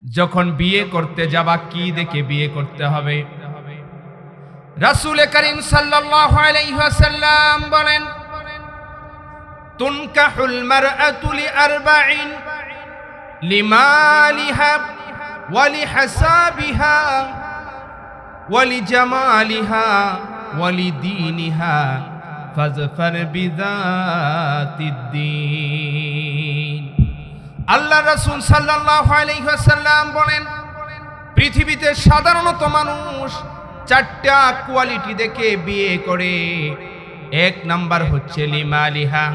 যখন বিয়ে করতে যাবা কি দেখে বিয়ে করতে হবে? রাসূল করিম সাল্লাল্লাহু আলাইহি ওয়াসাল্লাম বলেন, তুনকাহুল মারআতু লিআরবাইন লিমালিহা ওয়া লিহাসাবিহা ওয়া লিজামালিহা ওয়া লিদীনিহা ফাজফার বিযাতিদ্দীন। আল্লাহ রাসূল সাল্লাল্লাহু আলাইহি ওয়াসাল্লাম বলেন, পৃথিবীতে সাধারণত মানুষ চারটা কোয়ালিটি দেখে বিয়ে করে। এক নাম্বার হচ্ছে লিমালিহা,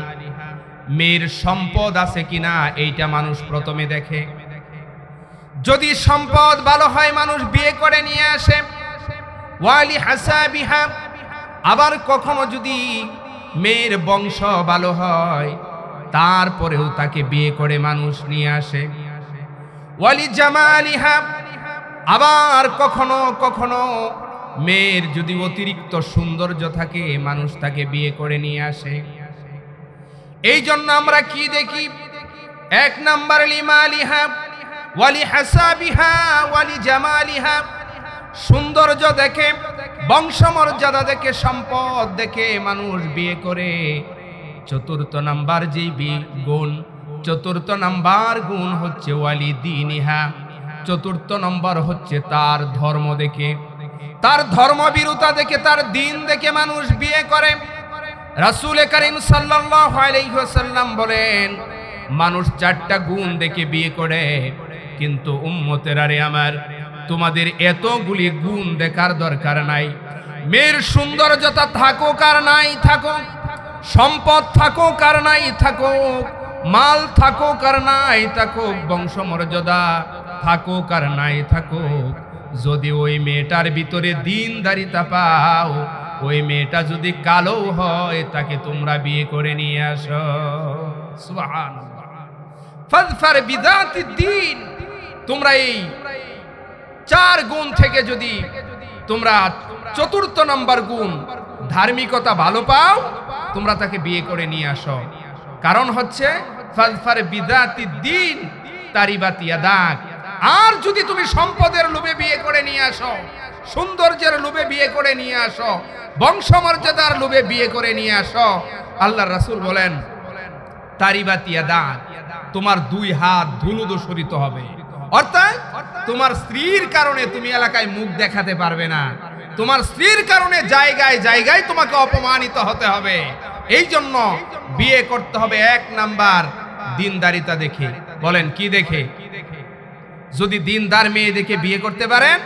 মেয়ের সম্পদ আছে কিনা এইটা মানুষ প্রথমে দেখে। যদি সম্পদ ভালো হয় মানুষ বিয়ে করে নিয়ে আসে। ওয়ালি হাসাবিহা, আবার কখনো যদি মেয়ের বংশ ভালো হয় তারপরেও তাকে বিয়ে করে মানুষ নিয়ে আসে। ওয়ালি জামালিহা, আবার কখনো কখনো মেয়ের যদি অতিরিক্ত সৌন্দর্য থাকে মানুষ তাকে বিয়ে করে নিয়ে আসে। এই জন্য আমরা কি দেখি? এক নাম্বার লিমালিহা ওয়ালি হাসাবিহা ওয়ালি জামালিহা, সৌন্দর্য দেখে, বংশমর্যাদা দেখে, সম্পদ দেখে মানুষ বিয়ে করে। চতুর্থ নাম্বার যে চতুর্থ নাম্বার গুণ হচ্ছে ওয়ালি দীনিহা, চতুর্থ নম্বর হচ্ছে তার ধর্ম দেখে, তার ধর্মভীরুতা দেখে, তার দিন দেখে মানুষ বিয়ে করে। রাসূল করিম সাল্লাল্লাহু আলাইহি ওয়াসাল্লাম বলেন, মানুষ চারটা গুণ দেখে বিয়ে করে। কিন্তু উম্মতেরা রে আমার, তোমাদের এতগুলি গুণ দেখার দরকার নাই। মেয়ের সৌন্দর্যতা থাকুক আর নাই থাকুক, সম্পদ থাকুক আর নাই থাকুক, মাল থাকুক আর নাই থাকুক, বংশমর্যাদা থাকুক আর নাই থাকুক, যদি ওই মেয়েটার ভিতরে দীনদারিতা পাও, ওই মেয়েটা যদি কালো হয় তাকে তোমরা বিয়ে করে নিয়ে আসো। সুবহানাল্লাহ। ফাজফার বিযাতিদ্দীন, তোমরা এই চার গুণ থেকে যদি তোমরা চতুর্থ নম্বর গুণ ধার্মিকতা ভালো পাও, তোমরা তাকে বিয়ে করে নিয়ে আসো। কারণ হচ্ছে ফাজফার বিযাতিদ্দীন তারিবাত ইয়াদাক। আর যদি তুমি সম্পদের লোভে বিয়ে করে নিয়ে আসো, সৌন্দর্যের লোভে বিয়ে করে নিয়ে আসো, বংশমর্যাদার লোভে বিয়ে করে নিয়ে আসো, আল্লাহর রাসূল বলেন তারিবাত ইয়াদাক, তোমার দুই হাত ধুলোধূসরিত হবে। অর্থাৎ তোমার স্ত্রীর কারণে তুমি এলাকায় মুখ দেখাতে পারবে না, তোমার স্ত্রীর কারণে জায়গায় জায়গায় তোমাকে অপমানিত হতে হবে। এই জন্য বিয়ে করতে হবে এক নাম্বার দিনদারিতা দেখে। বলেন কি দেখে? যদি দিনদার মেয়ে দেখে বিয়ে করতে পারেন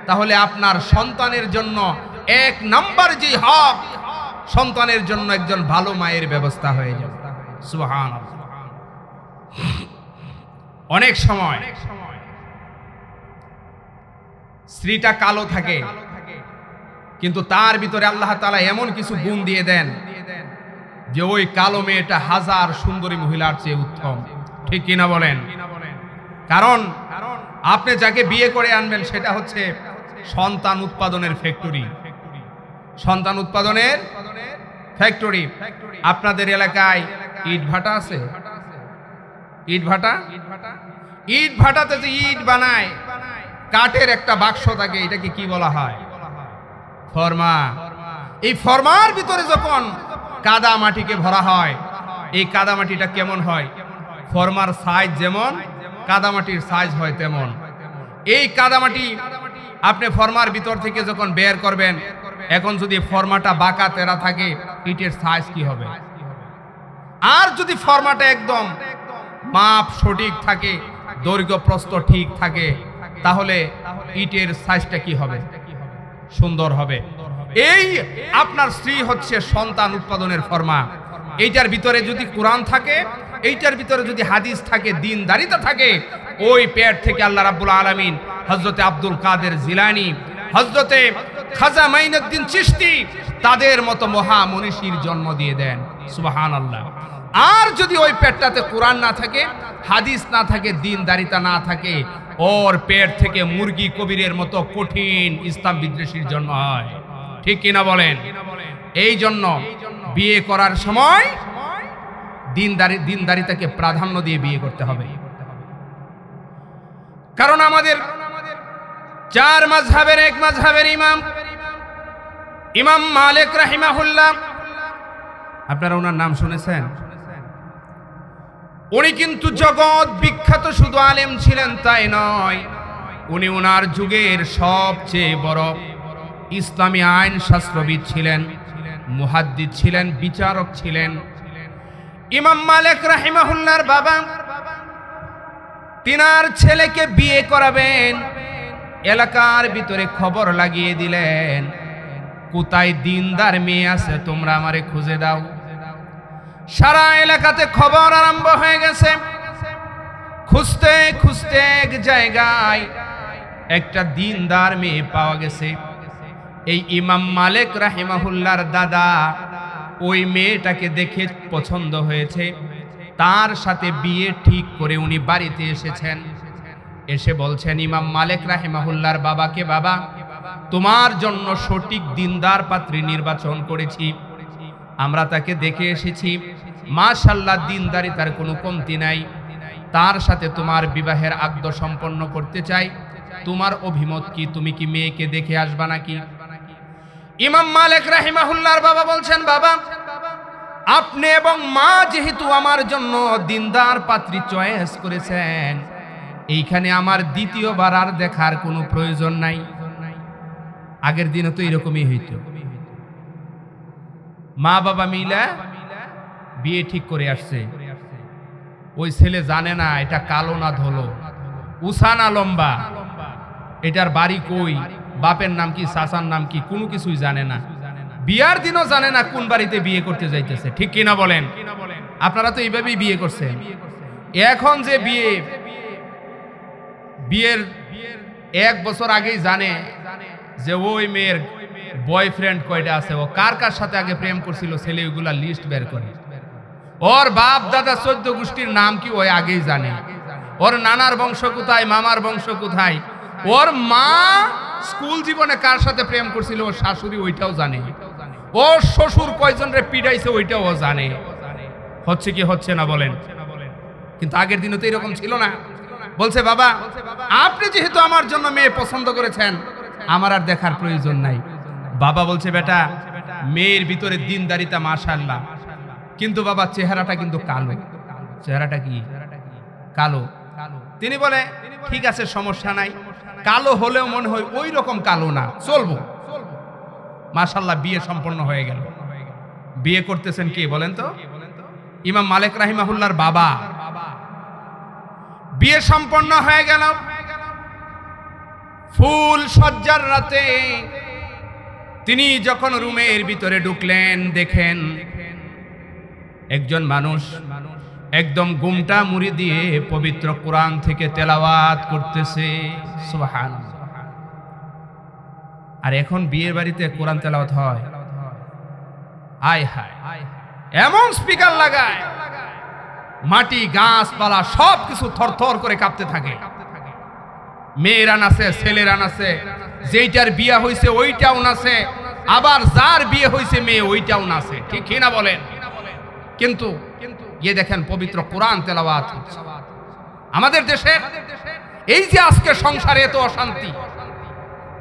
তাহলে আপনার সন্তানের জন্য এক নাম্বার যে হক, সন্তানের জন্য একজন ভালো মায়ের ব্যবস্থা হয়ে যাবে। সুবহানাল্লাহ। অনেক সময় স্ত্রীটা কালো থাকে কিন্তু তার ভিতরে আল্লাহ তাআলা এমন কিছু গুণ দিয়ে দেন যে ওই কালো মেয়েটা হাজার সুন্দরী মহিলার চেয়ে উত্তম। ঠিক কিনা বলেন? কারণ আপনি যাকে বিয়ে করে আনবেন সেটা হচ্ছে সন্তান উৎপাদনের ফ্যাক্টরি। সন্তান উৎপাদনের ফ্যাক্টরি। আপনাদের এলাকায় ইট ভাটা আছে? ইট ভাটা, ইট ভাটাতে যে ইট বানায় কাঠের একটা বাক্স থাকে, এটাকে কি বলা হয়? ফর্মা। এই ফর্মার ভিতরে যখন কাদা মাটিকে ভরা হয়, এই কাদা মাটিটা কেমন হয়? ফর্মার সাইজ যেমন কাদামাটির সাইজ হয় তেমন। এই কাদামাটি আপনি ফর্মার ভিতর থেকে যখন বের করবেন, এখন যদি ফর্মাটা বাঁকা তেরা থাকে ইটের সাইজ কি হবে? আর যদি ফর্মাটা একদম মাপ সঠিক থাকে, দৈর্ঘ্য প্রস্থ ঠিক থাকে, তাহলে ইটের সাইজটা কি হবে? সুন্দর হবে। এই আপনার স্ত্রী হচ্ছে সন্তান উৎপাদনের ফর্মা। এইটার ভিতরে যদি কোরআন থাকে, এইটার ভিতরে যদি হাদিস থাকে, দিনদারিতা থাকে, ওই পেট থেকে আল্লাহ রাব্বুল আলামিন হযরতে আব্দুল কাদের জিলানী, হযরতে খাজা মাইনুদ্দিন চিশতি তাদের মতো মহা মনীষীর জন্ম দিয়ে দেন। সুবহানাল্লাহ। আর যদি ওই পেটটাতে কোরআন না থাকে, হাদিস না থাকে, দিনদারিতা না থাকে, ওর পেট থেকে মুরগি কবিরের মতো কঠিন ইসলাম বিদ্বেষীর জন্ম হয়। ঠিক কিনা বলেন? এই জন্য বিয়ে করার সময় দিনদারিতাকে প্রাধান্য দিয়ে বিয়ে করতে হবে। কারণ আমাদের চার মাযহাবের এক মাযহাবের ইমাম মালিক রাহিমাহুল্লাহ, আপনারা ওনার নাম শুনেছেন? উনি কিন্তু জগৎ বিখ্যাত শুধু আলেম ছিলেন তাই নয়, উনি ওনার যুগের সবচেয়ে বড় ইসলামী আইন শাস্ত্রবিদ ছিলেন, মুহাদ্দিস ছিলেন, বিচারক ছিলেন। ইমাম মালিক রাহিমাহুল্লাহর বাবা তিনার ছেলেকে বিয়ে করাবেন, এলাকার ভিতরে খবর লাগিয়ে দিলেন, কোথায় দিনদার মেয়ে আছে তোমরা আমারে খুঁজে দাও। সারা এলাকাতে খবর আরম্ভ হয়ে গেছে। খুঁজতে খুঁজতে এক জায়গায় একটা দিনদার মেয়ে পাওয়া গেছে। এই ইমাম মালিক রাহিমাহুল্লাহর দাদা ওই মেয়েটাকে দেখে পছন্দ হয়েছে, তার সাথে বিয়ে ঠিক করে উনি বাড়িতে এসেছেন। এসে বলছেন ইমাম মালিক রাহিমাহুল্লাহর বাবাকে, বাবা তোমার জন্য সঠিক দিনদার পাত্রী নির্বাচন করেছি, আমরা তাকে দেখে এসেছি, মাশাআল্লাহ দিনদারি তার কোনো কমতি নাই, তার সাথে তোমার বিবাহের আকদ সম্পন্ন করতে চাই, তোমার অভিমত কি, তুমি কি মেয়েকে দেখে আসবা নাকি? ইমাম মালিক রাহিমাহুল্লাহর বাবা বলছেন, বাবা আপনি এবং মা যেহেতু আমার জন্য দিনদার পাত্রী চয়েস করেছেন, এইখানে আমার দ্বিতীয়বার আর দেখার কোনো প্রয়োজন নাই। আগের দিনে তো এরকমই হইতো, মা বাবা মিলা বিয়ে ঠিক করে আসছে, ওই ছেলে জানে না এটা কালো না ধলো, উষা না লম্বা, এটার বাড়ি কই, বাপের নাম কি, চাচার নাম কি, কোনো কিছুই জানে না, বিয়ার দিনও জানে না কোন বাড়িতে বিয়ে করতে যাইতেছে। ঠিক কিনা বলেন? আপনারা তো এইভাবেই বিয়ে করছেন। এখন যে বিয়ের 1 বছর আগেই জানে যে ওই মেয়ের বয়ফ্রেন্ড কয়টা আছে, ও কার কার সাথে আগে প্রেম করছিল, ছেলে ওইগুলা লিস্ট বের করে, ওর বাপ দাদা 14 গোষ্ঠীর নাম কি ওই আগেই জানে, ওর নানার বংশ কোথায়, মামার বংশ কোথায়, ওর মা স্কুল জীবনে কার সাথে প্রেম করছিল, ওর শাশুড়ি ওইটাও জানে, ওর শ্বশুর কয়জন রে পিটাইছে ওইটাও ও জানে। হচ্ছে কি হচ্ছে না বলেন? কিন্তু আগের দিনে তো এরকম ছিল না। বলছে বাবা আপনি যেহেতু আমার জন্য মেয়ে পছন্দ করেছেন, আমার আর দেখার প্রয়োজন নাই। বাবা বলছে বেটা মেয়ের ভিতরে দিনদারিতা মাশাআল্লাহ, কিন্তু বাবা চেহারাটা কিন্তু কালো। চেহারাটা কি? কালো। তিনি বলে ঠিক আছে সমস্যা নাই, কালো হলেও মনে হয় ওই রকম কালো না, চলবো। মাশাআল্লাহ বিয়ে সম্পন্ন হয়ে গেল। বিয়ে করতেছেন কে বলেন তো? ইমাম মালিক রাহিমাহুল্লাহর বাবা। বিয়ে সম্পন্ন হয়ে গেল। ফুল সজ্জার রাতে তিনি যখন রুমের ভিতরে ঢুকলেন, দেখেন একজন মানুষ একদম ঘুমটা মুড়ি দিয়ে পবিত্র কোরআন থেকে তেলাওয়াত করতেছে। সুবহানাল্লাহ। আর এখন বিয়ের বাড়িতে কোরআন তেলাওয়াত হয়? আয় হায়, এমন স্পিকার লাগায় মাটি গাছপালা সবকিছু থরথর করে কাঁপতে থাকে। মেয়েরা নাচে, ছেলেরা নাচে, যেইটার বিয়ে হয়েছে ওইটাও নাচে, আবার যার বিয়ে হয়েছে মেয়ে ওইটাও নাচে। ঠিক কিনা বলেন? কিন্তু গিয়ে দেখেন পবিত্র কোরআন তেলাওয়াত হচ্ছে। আমাদের দেশে এই যে আজকে সংসারে এত অশান্তি,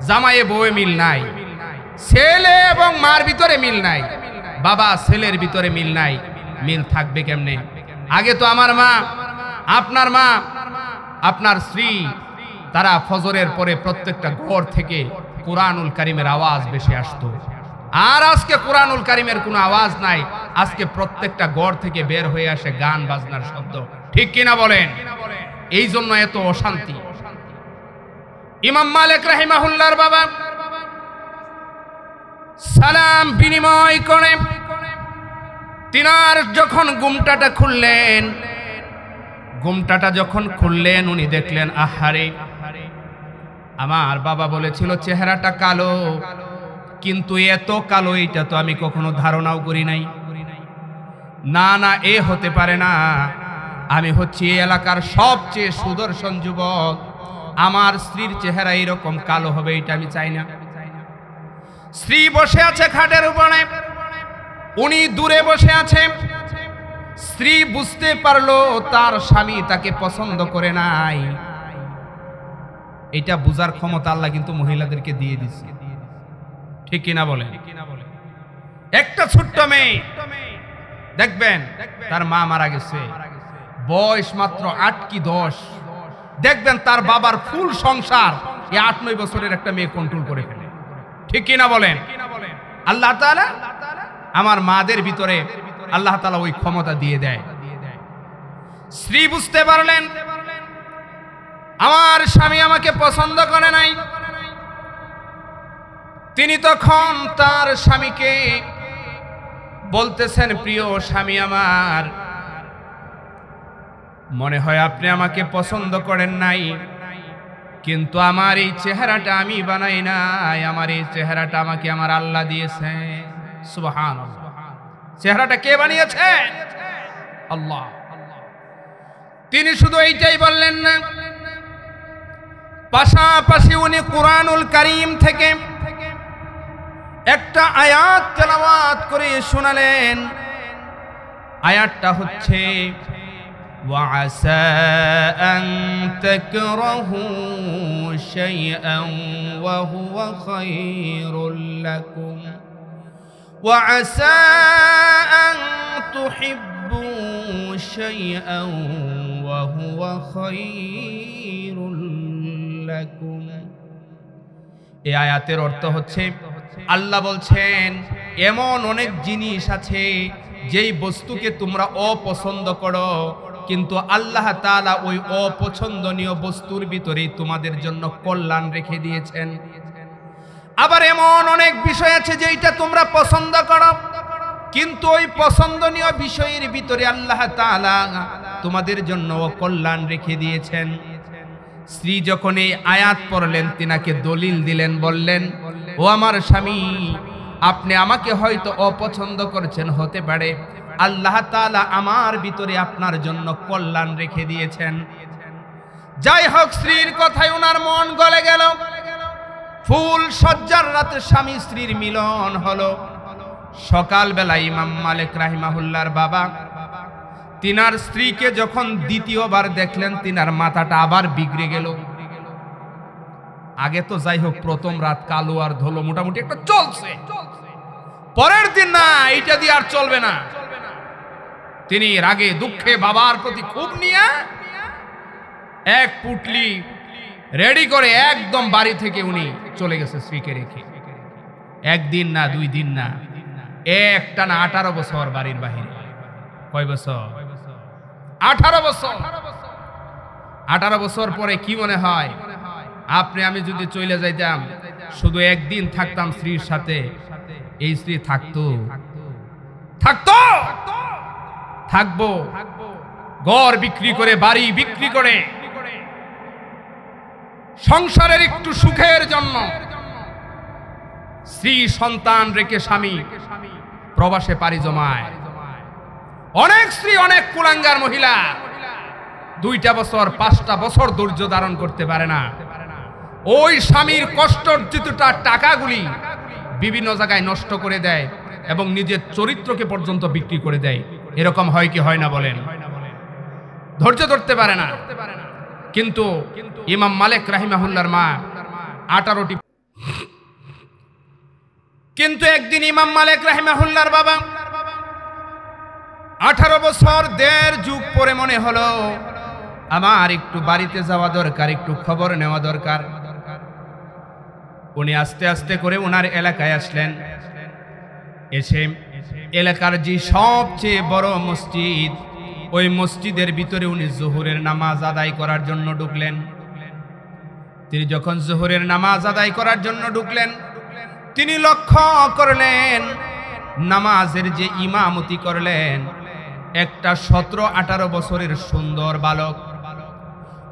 জামাইয়ে বউয়ে মিল নাই, ছেলে এবং মার ভিতরে মিল নাই, বাবা ছেলের ভিতরে মিল নাই, মিল থাকবে কেমনে? আগে তো আমার মা, আপনার মা, আপনার স্ত্রী, তারা ফজরের পরে প্রত্যেকটা ঘর থেকে কোরআনুল কারীমের আওয়াজ বেশি আসতো। আর আজকে কোরআনুল কারীমের কোনো আওয়াজ নাই, আজকে প্রত্যেকটা ঘর থেকে বের হয়ে আসে গান বাজনার শব্দ। ঠিক কিনা বলেন? এই জন্য এত অশান্তি। ইমাম মালিক রাহিমাহুল্লাহর বাবা সালাম বিনিময় করে তিনার যখন ঘুমটাটা খুললেন, ঘুমটাটা যখন খুললেন উনি দেখলেন আহারে, আমার বাবা বলেছিল চেহারাটা কালো, কিন্তু এত কালো এইটা তো আমি কখনো ধারণাও করি নাই। না না, এ হতে পারে না, আমি হচ্ছি এই এলাকার সবচেয়ে সুদর্শন যুবক, আমার স্ত্রীর চেহারা এরকম কালো হবে এটা আমি চাই না। স্ত্রী বসে আছে খাটের উপরে, উনি দূরে বসে আছে। স্ত্রী বুঝতে পারলো তার স্বামী তাকে পছন্দ করে নাই। এটা বোঝার ক্ষমতা আল্লাহ কিন্তু মহিলাদেরকে দিয়ে দিচ্ছে, ঠিক কিনা বলেন? একটা ছোট্ট মেয়ে দেখবেন তার মা মারা গেছে, বয়স মাত্র 8 কি 10, দেখবেন তার বাবার ফুল সংসার এই 8-9 বছরের একটা মেয়ে কন্ট্রোল করে ফেলে, ঠিক কিনা বলেন? আল্লাহ তাআলা আমার মাদের ভিতরে আল্লাহ তাআলা ওই ক্ষমতা দিয়ে দেয়। স্ত্রী বুঝতে পারলেন আমার স্বামী আমাকে পছন্দ করে নাই, তিনি তখন তার স্বামীকে বলতেছেন, প্রিয় স্বামী আমার, মনে হয় আপনি আমাকে পছন্দ করেন নাই, কিন্তু আমার এই চেহারাটা আমি বানাই নাই, আমার এই চেহারাটা আমাকে আমার আল্লাহ দিয়েছে। সুবহানাল্লাহ। চেহারাটা কে বানিয়েছে? আল্লাহ। তিনি শুধু এইটাই বললেন না, পাশাপাশি উনি কুরআনুল কারীম থেকে একটা আয়াত তেলাওয়াত করে শোনালেন। আয়াতটা হচ্ছে وعسى أن تكرهوا شيئا وهو خير لكم وعسى أن تحبوا شيئا وهو خير لكم। এই আয়াতের অর্থ হচ্ছে আল্লাহ বলছেন এমন অনেক জিনিস আছে যেই বস্তুকে তোমরা অপছন্দ করো, কিন্তু আল্লাহ তাআলা ওই অপছন্দনীয় বস্তুর ভিতরেই তোমাদের জন্য কল্যাণ রেখে দিয়েছেন। আবার এমন অনেক বিষয় আছে যেটা তোমরা পছন্দ করো, কিন্তু ওই পছন্দনীয় বিষয়ের ভিতরে আল্লাহ তাআলা তোমাদের জন্য কল্যাণ রেখে দিয়েছেন। স্ত্রী যখন এই আয়াত পড়লেন, তিনাকে দলিল দিলেন, বললেন, ও আমার স্বামী, আপনি আমাকে হয়তো অপছন্দ করেছেন, হতে পারে আল্লাহ তাআলা আমার ভিতরে আপনার জন্য কল্যাণ রেখে দিয়েছেন। যাই হোক, স্ত্রীর কথায় ওনার মন গলে গেল। ফুল সজ্জার রাতে স্বামী স্ত্রীর মিলন হলো। সকালবেলা ইমাম মালিক রাহিমাহুল্লাহর বাবা তিনার স্ত্রীকে যখন দ্বিতীয়বার দেখলেন, তিনার মাথাটা আবার বিগড়ে গেল। আগে তো যাই হোক প্রথম রাত কালো আর ধুলো মোটামুটি একটা চলছে, পরের দিন না, এইটা দিয়ে আর চলবে না। তিনি রাগে দুঃখে বাবার প্রতি খুব নিয়ে এক পুটলি রেডি করে একদম বাড়ি থেকে উনি চলে গেছে স্ত্রীকে রেখে। একদিন না, 2 দিন না, একটানা 18 বছর বাড়ির বাহিরে। কয় বছর? 18 বছর। 18 বছর পরে কি মনে হয় আপনি আমি যদি চলে যাইতাম, শুধু একদিন থাকতাম স্ত্রীর সাথে, এই স্ত্রী থাকতো? থাকবো। ঘর বিক্রি করে, বাড়ি বিক্রি করে, সংসারের একটু সুখের জন্য স্ত্রী সন্তান রেখে স্বামী প্রবাসে পাড়ি জমায়। অনেক স্ত্রী, অনেক কুলাঙ্গার মহিলা 2টা বছর 5টা বছর ধৈর্য ধারণ করতে পারে না। ওই স্বামীর কষ্টার্জিত টাকাগুলি বিভিন্ন জায়গায় নষ্ট করে দেয় এবং নিজের চরিত্রকে পর্যন্ত বিক্রি করে দেয়। এরকম হয় কি হয় না বলেন? ধৈর্য ধরতে পারে না। কিন্তু ইমাম মালিক রাহিমাহুল্লাহর মা 18টি, কিন্তু একদিন ইমাম মালিক রাহিমাহুল্লাহর বাবা 18 বছর 1.5 যুগ পরে মনে হলো আমার একটু বাড়িতে যাওয়া দরকার, একটু খবর নেওয়া দরকার। উনি আস্তে আস্তে করে ওনার এলাকায় আসলেন। এসে এলাকার যে সবচেয়ে বড় মসজিদ, ওই মসজিদের ভিতরে উনি জোহরের নামাজ আদায় করার জন্য ঢুকলেন। তিনি যখন জোহরের নামাজ আদায় করার জন্য ঢুকলেন, তিনি লক্ষ্য করলেন নামাজের যে ইমামতি করলেন একটা 17-18 বছরের সুন্দর বালক।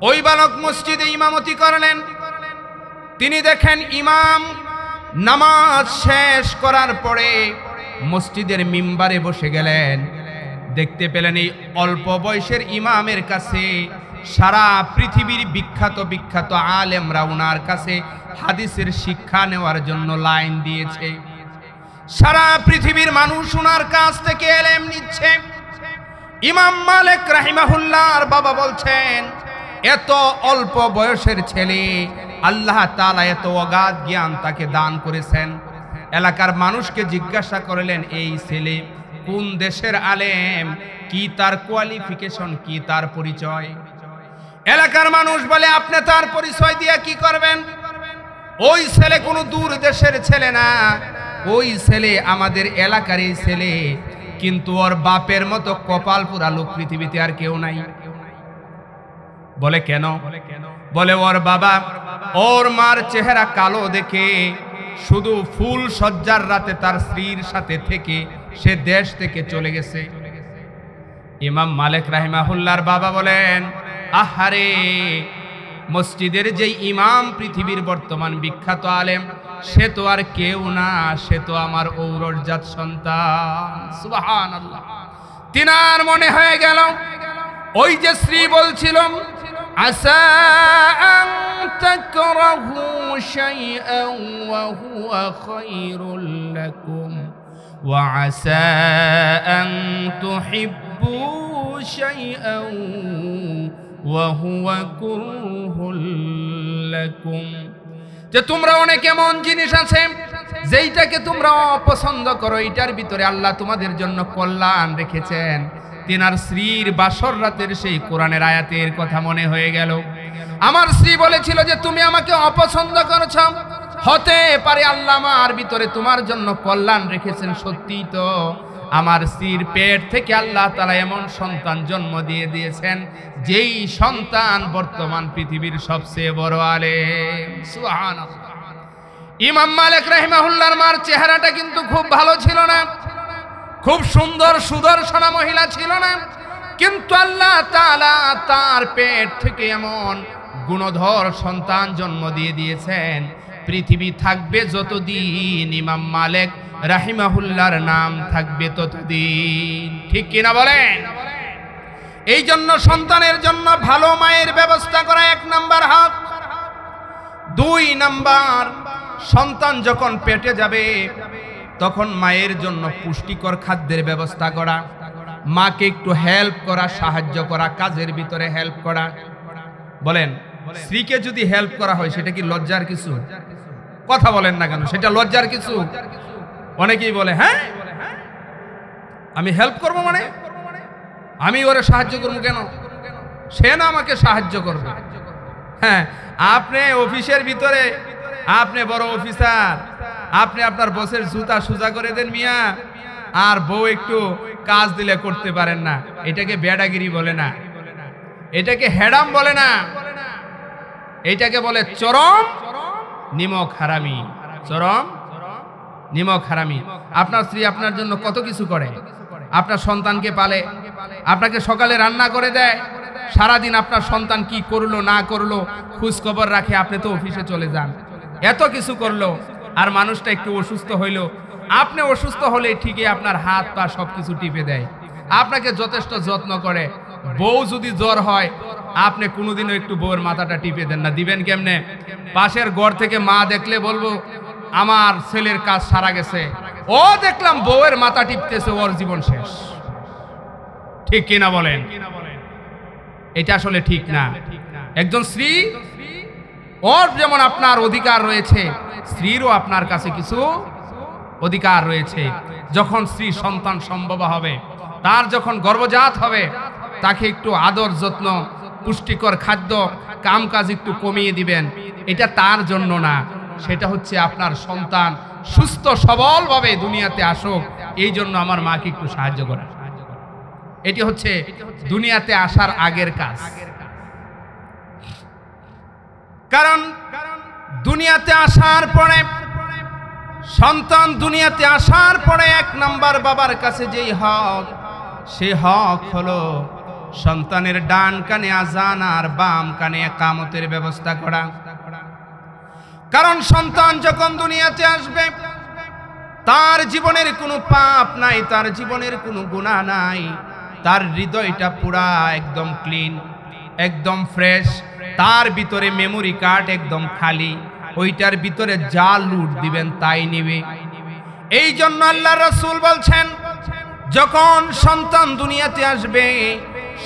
ওই বালক মসজিদে ইমামতি করলেন। তিনি দেখেন ইমাম নামাজ শেষ করার পরে মসজিদের মিম্বারে বসে গেলেন। দেখতে পেলেন এই অল্প বয়সের ইমামের কাছে সারা পৃথিবীর বিখ্যাত বিখ্যাত আলেমরা ওনার কাছে হাদিসের শিক্ষা নেওয়ার জন্য লাইন দিয়েছে। সারা পৃথিবীর মানুষ ওনার কাছ থেকে ইলম নিচ্ছে। ইমাম মালিক রাহিমাহুল্লাহর বাবা বলছেন, এত অল্প বয়সের ছেলে, আল্লাহ তাআলা এত অগাধ জ্ঞান তাকে দান করেছেন। এলাকার মানুষকে জিজ্ঞাসা করলেন, এই ছেলে কোন দেশের আলেম, কি তার কোয়ালিফিকেশন, কি তার পরিচয়? এলাকার মানুষ বলে, আপনি তার পরিচয় দিয়ে কি করবেন? ওই ছেলে কোনো দূর দেশের ছেলে না, ওই ছেলে আমাদের এলাকারই ছেলে, কিন্তু ওর বাপের মতো কপাল পোড়া লোক পৃথিবীতে আর কেউ নাই। বলে কেন? বলে ওর বাবা, ওর মার চেহারা কালো দেখে শুধু ফুল সজ্জার রাতে তার স্ত্রীর সাথে থেকে সে দেশ থেকে চলে গেছে। ইমাম মালিক রাহিমাহুল্লাহর বাবা বলেন, আহারে, মসজিদের যেই ইমাম পৃথিবীর বর্তমান বিখ্যাত আলেম, সে তো আর কেউ না, সে তো আমার ঔরজাত সন্তান। সুবহানাল্লাহ। তিনার মনে হয়ে গেল, ওই যে স্ত্রী বলছিল, আসা আন তাকরাহু শাইআন ওয়া হুয়া খায়রুল লাকুম ওয়া আসা আন তুহিব্বু শাইআন ওয়া হুয়া কুরহুল লাকুম। যে তোমরা অনেক এমন জিনিস আছে যেইটাকে তোমরা অপছন্দ করো, এটার ভিতরে আল্লাহ তোমাদের জন্য কল্যাণ রেখেছেন। তিনার স্ত্রীর বাসর রাতের সেই কোরআনের আয়াতের কথা মনে হয়ে গেল। আমার স্ত্রী বলেছিল যে তুমি আমাকে অপছন্দ করেছ, হতে পারে আল্লাহ আমার ভিতরে তোমার জন্য কল্যাণ রেখেছেন। সত্যি তো, আমার স্ত্রীর পেট থেকে আল্লাহ তাআলা এমন সন্তান জন্ম দিয়েছেন, যেই সন্তান বর্তমান পৃথিবীর সবচেয়ে বড় আলেম। সুবহানাল্লাহ। ইমাম মালিক রাহিমাহুল্লাহর মার চেহারাটা কিন্তু খুব ভালো ছিল না, খুব সুন্দর সুদর্শনা মহিলা ছিল না, কিন্তু আল্লাহ তাআলা তার পেট থেকে এমন গুণধর সন্তান জন্ম দিয়েছেন, পৃথিবী থাকবে যতদিন ইমাম মালিক রাহিমাহুল্লাহর নাম থাকবে ততদিন। ঠিক কিনা বলেন? এই জন্য সন্তানের জন্য ভালো মায়ের ব্যবস্থা করা 1 নাম্বার হক। 2 নাম্বার, সন্তান যখন পেটে যাবে তখন মায়ের জন্য পুষ্টিকর খাদ্যের ব্যবস্থা করা, মাকে একটু হেল্প করা, সাহায্য করা, কাজের ভিতরে হেল্প করা। বলেন, স্ত্রীকে যদি হেল্প করা হয় সেটা কি লজ্জার কিছু? কথা বলেন না কেন, সেটা লজ্জার কিছু? অনেকেই বলে, হ্যাঁ আমি হেল্প করবো মানে আমি ওরে সাহায্য করবো কেন? সে না আমাকে সাহায্য করবে। হ্যাঁ, আপনি অফিসের ভিতরে, আপনি বড় অফিসার, আপনি আপনার বসের জুতা সোজা করে দেন মিয়া, আর বউ একটু কাজ দিলে করতে পারেন না, এটাকে বেয়াদাগিরি বলে না, এটাকে হেডাম বলে না, এটাকে বলে চরম নিমক হারামি। চরম নিমক হারামি। আপনার স্ত্রী আপনার জন্য কত কিছু করে, আপনার সন্তানকে পালে, আপনাকে সকালে রান্না করে দেয়, সারাদিন আপনার সন্তান কি করলো না করলো খোঁজ খবর রাখে, আপনি তো অফিসে চলে যান, এত কিছু করলো, আর মানুষটা একটু অসুস্থ হইল, আপনি অসুস্থ হলে ঠিকই আপনার হাত পা সবকিছু টিপে দেয়, আপনাকে যথেষ্ট যত্ন করে। বউ যদি জ্বর হয়, আপনি কোনোদিনও একটু বউয়ের মাথাটা টিপে দেন না, দিবেন কেমনে? পাশের ঘর থেকে মা দেখলে বলবো আমার ছেলের কাজ সারা গেছে, ও দেখলাম বউয়ের মাথা টিপতেছে, ওর জীবন শেষ। ঠিক কিনা বলেন? এটা আসলে ঠিক না। একজন স্ত্রী, ওর যেমন আপনার অধিকার রয়েছে, স্ত্রীরও আপনার কাছে কিছু অধিকার রয়েছে। যখন স্ত্রী সন্তান সম্ভব হবে, তার যখন গর্ভজাত হবে, তাকে একটু আদর যত্ন, পুষ্টিকর খাদ্য, কাম কাজ একটু কমিয়ে দিবেন। এটা তার জন্য না, সেটা হচ্ছে আপনার সন্তান সুস্থ সবলভাবে দুনিয়াতে আসুক, এই জন্য আমার মাকে একটু সাহায্য করা। এটি হচ্ছে দুনিয়াতে আসার আগের কাজ। কারণ দুনিয়াতে আসার পরে, সন্তান দুনিয়াতে আসার পরে 1 নাম্বার বাবার কাছে যেই হক, সে হক হলো সন্তানের ডান কানে আজান আর বাম কানে ইকামতের ব্যবস্থা করা। কারণ সন্তান যখন দুনিয়াতে আসবে, তার জীবনের কোনো পাপ নাই, তার জীবনের কোনো গুনাহ নাই, তার হৃদয়টা পুরা একদম ক্লিন, একদম ফ্রেশ, তার ভিতরে মেমোরি কার্ড একদম খালি, ওইটার ভিতরে যা লুট দিবেন তাই নিবে। এই জন্য আল্লাহ রাসূল বলছেন, যখন সন্তান দুনিয়াতে আসবে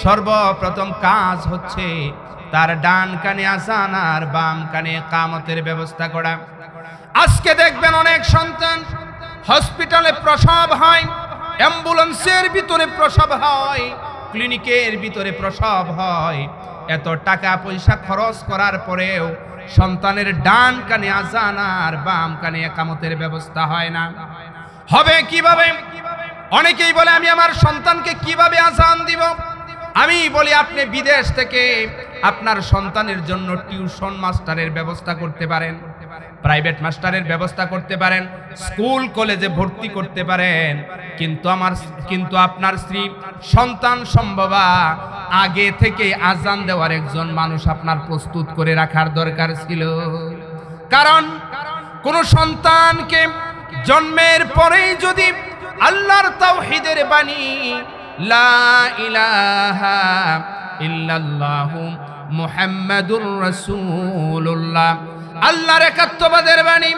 সর্বপ্রথম কাজ হচ্ছে তার ডান কানে আযান আর বাম কানে ইকামতের ব্যবস্থা করা। আজকে দেখবেন অনেক সন্তান হসপিটালে প্রসব হয়, অ্যাম্বুলেন্সের ভিতরে প্রসব হয়, ক্লিনিকের ভিতরে প্রসব হয়। এত টাকা পয়সা খরচ করার পরেও সন্তানের ডান কানে আযান আর বাম কানে ইকামতের ব্যবস্থা হয় না। হবে কিভাবে? অনেকেই বলে আমি আমার সন্তানকে কিভাবে আযান দিব। আমি বলি আপনি বিদেশ থেকে আপনার সন্তানের জন্য টিউশন মাস্টারের ব্যবস্থা করতে পারেন, প্রাইভেট মাস্টারের ব্যবস্থা করতে পারেন, স্কুল কলেজে ভর্তি করতে পারেন। কিন্তু আপনার স্ত্রী সন্তান সম্ভবা আগে থেকে আযান দেওয়ার একজন মানুষ আপনার প্রস্তুত করে রাখার দরকার ছিল। কারণ কোন সন্তানকে জন্মের পরেই যদি আল্লাহর তাওহীদের বাণী লা ইলাহা ইল্লাল্লাহু মুহাম্মাদুর রাসূলুল্লাহ, আল্লাহর একাত্মবাদের বাণী,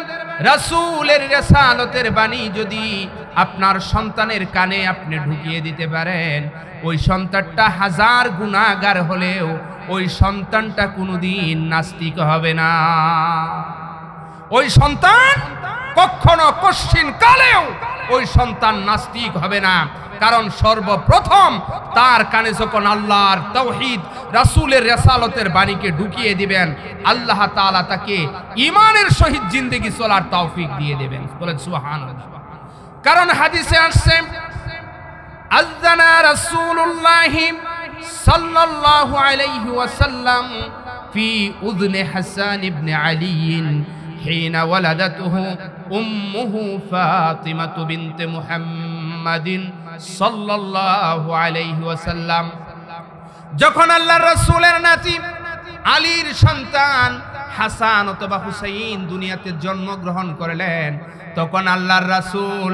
রাসূলের রিসালাতের বাণী যদি আপনার সন্তানের কানে আপনি ঢুকিয়ে দিতে পারেন, ওই সন্তানটা হাজার গুনাহগার হলেও ওই সন্তানটা কোনোদিন নাস্তিক হবে না। ওই সন্তান কখনো কশ্চিন কালেও ওই সন্তান নাস্তিক হবে না। কারণ সর্বপ্রথম তার কানে যখন আল্লাহর তাওহীদ রাসূলের রিসালাতের বাণীকে ঢুকিয়ে দিবেন, আল্লাহ তাআলা তাকে ঈমানের সহিত জিন্দেগি চলার তৌফিক দিয়ে দেবেন। বলেন সুবহানাল্লাহ। কারণ হাদিসে আসছে আযানা রাসূলুল্লাহ সাল্লাল্লাহু আলাইহি ওয়াসাল্লাম ফি উযনি হাসান ইবনে আলী হিনা ওয়ালাদাতুহু উম্মুহু ফাতিমাতু বিনতে মুহাম্মাদিন সাল্লাল্লাহু আলাইহি ওয়াসাল্লাম, যখন আল্লাহর রাসূলের নাতি আলীর সন্তান হাসান অথবা হুসাইন দুনিয়াতে জন্মগ্রহণ করলেন, তখন আল্লাহর রাসূল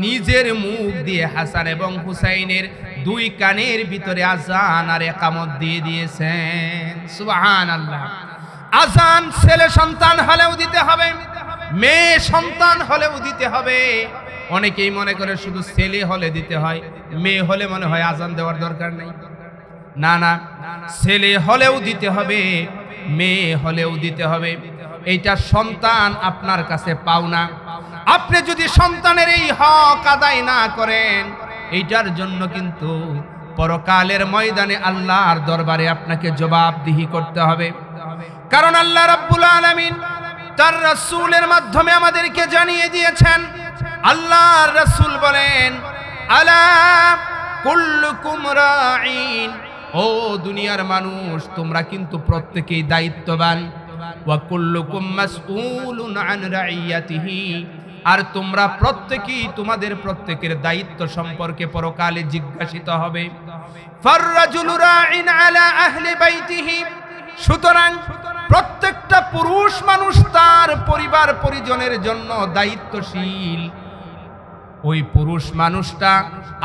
নিজের মুখ দিয়ে হাসান এবং হুসাইনের দুই কানের ভিতরে আযান আর ইকামত দিয়ে দিয়েছেন। সুবহানাল্লাহ। আযান ছেলে সন্তান হলেও দিতে হবে, মেয়ে সন্তান হলেও দিতে হবে। অনেকেই মনে করে শুধু ছেলে হলে দিতে হয়, মেয়ে হলে মনে হয় আযান দেওয়ার দরকার নেই। না না, ছেলে হলেও দিতে হবে, মেয়ে হলেও দিতে হবে। এইটা সন্তান আপনার কাছে পাওনা। আপনি যদি সন্তানের এই হক আদায় না করেন, এইটার জন্য কিন্তু পরকালের ময়দানে আল্লাহর দরবারে আপনাকে জবাবদিহি করতে হবে। কারণ আল্লাহ রাব্বুল আলামিন তার রাসূলের মাধ্যমে আমাদেরকে জানিয়ে দিয়েছেন, আল্লাহর রাসূল বলেন, আলা কুল্লুকুম রাঈন, ও দুনিয়ার মানুষ তোমরা কিন্তু প্রত্যেকেই দায়িত্ববান, ওয়া কুল্লুকুম মাসউলুন আন রাইয়াতিহি, আর তোমরা প্রত্যেকেই তোমাদের প্রত্যেকের দায়িত্ব সম্পর্কে পরকালে জিজ্ঞাসিত হবে। ফাররাজুলু রাঈন আলা আহলি বাইতিহি, সুতরাং প্রত্যেকটা পুরুষ মানুষ তার পরিবার পরিজনের জন্য দায়িত্বশীল। ওই পুরুষ মানুষটা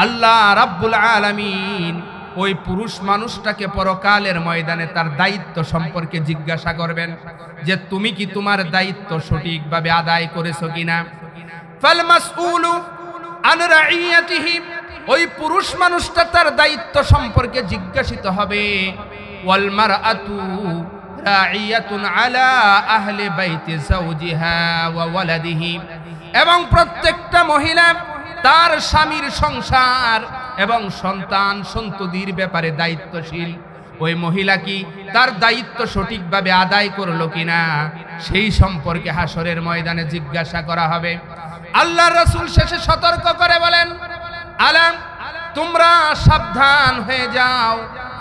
আল্লাহ রাব্বুল আলামিন ওই পুরুষ মানুষটাকে পরকালের ময়দানে তার দায়িত্ব সম্পর্কে জিজ্ঞাসা করবেন যে তুমি কি তোমার দায়িত্ব সঠিকভাবে আদায় করেছো কিনা। ফাল মাসউলু আন রাইয়াতিহি, ওই পুরুষ মানুষটা তার দায়িত্ব সম্পর্কে জিজ্ঞাসিত হবে। ওয়াল মারআতু রাইয়াতুন আলা আহলি বাইতি যাওজিহা ওয়া ওয়ালাদিহি, এবং প্রত্যেকটা মহিলা তার স্বামীর সংসার এবং সন্তান সন্ততির ব্যাপারে দায়িত্বশীল। ওই মহিলা কি তার দায়িত্ব সঠিকভাবে আদায় করলো কিনা সেই সম্পর্কে হাসরের ময়দানে জিজ্ঞাসা করা হবে। আল্লাহর রাসূল শেষে সতর্ক করে বলেন, আলা তোমরা সাবধান হয়ে যাও,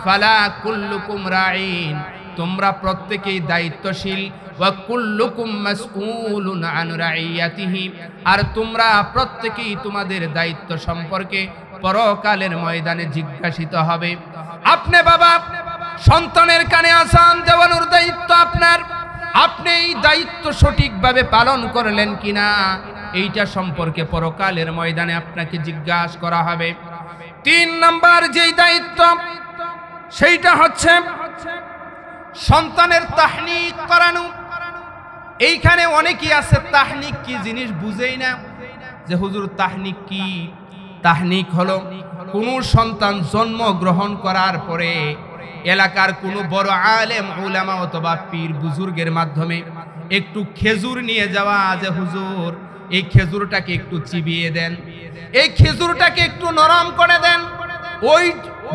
ফালা কুল্লুকুম রাঈন, তোমরা প্রত্যেকেই দায়িত্বশীল, ওয়া কুল্লুকুম মাসউলুন আন রাইয়াতিহি, আর তোমরা প্রত্যেকেই তোমাদের দায়িত্ব সম্পর্কে পরকালের ময়দানে জিজ্ঞাসিত হবে। আপনি বাবা, সন্তানের কানে আযান দেওয়ানোর দায়িত্ব আপনার, আপনি এই দায়িত্ব সঠিকভাবে পালন করলেন কিনা এইটা সম্পর্কে পরকালের ময়দানে আপনাকে জিজ্ঞাসা করা হবে। 3 নাম্বার যেই দায়িত্ব সেইটা হচ্ছে সন্তানের তাহনিক করানো। এইখানে অনেকেই আছে তাহনিক কি জিনিস বুঝেই না, যে হুজুর তাহনিক কি। তাহনিক হলো কোন সন্তান জন্ম গ্রহণ করার পরে এলাকার কোনো বড় আলেম উলামা অথবা পীর বুজুর্গের মাধ্যমে একটু খেজুর নিয়ে যাওয়া, যে হুজুর এই খেজুরটাকে একটু চিবিয়ে দেন, এই খেজুরটাকে একটু নরম করে দেন। ওই